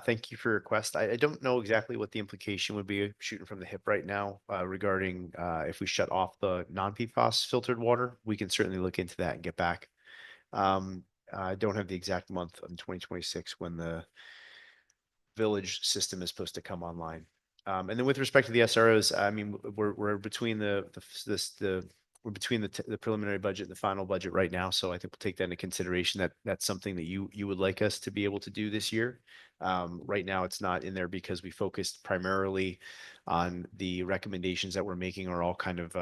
Thank you for your request. I don't know exactly what the implication would be shooting from the hip right now regarding if we shut off the non-PFAS filtered water. We can certainly look into that and get back. I don't have the exact month in 2026 when the village system is supposed to come online. And then with respect to the SROs, I mean, we're between we're between the preliminary budget and the final budget right now. So I think we'll take that into consideration that that's something that you would like us to be able to do this year. Right now, it's not in there because we focused primarily on the recommendations that we're making are all kind of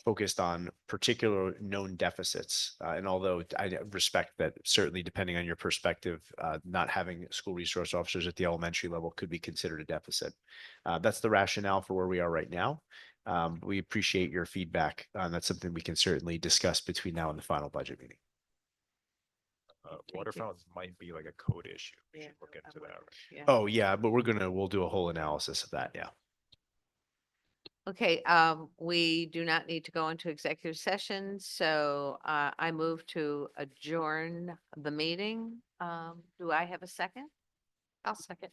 focused on particular known deficits. And although I respect that certainly depending on your perspective, not having school resource officers at the elementary level could be considered a deficit. That's the rationale for where we are right now. We appreciate your feedback. That's something we can certainly discuss between now and the final budget meeting. Water fountains might be like a code issue. We Yeah, should look I into that. wonder. Yeah. Oh, yeah, but we'll do a whole analysis of that. Yeah. Okay, we do not need to go into executive session, so I move to adjourn the meeting. Do I have a second? I'll second.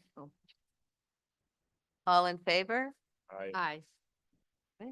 All in favor? I Aye. Okay.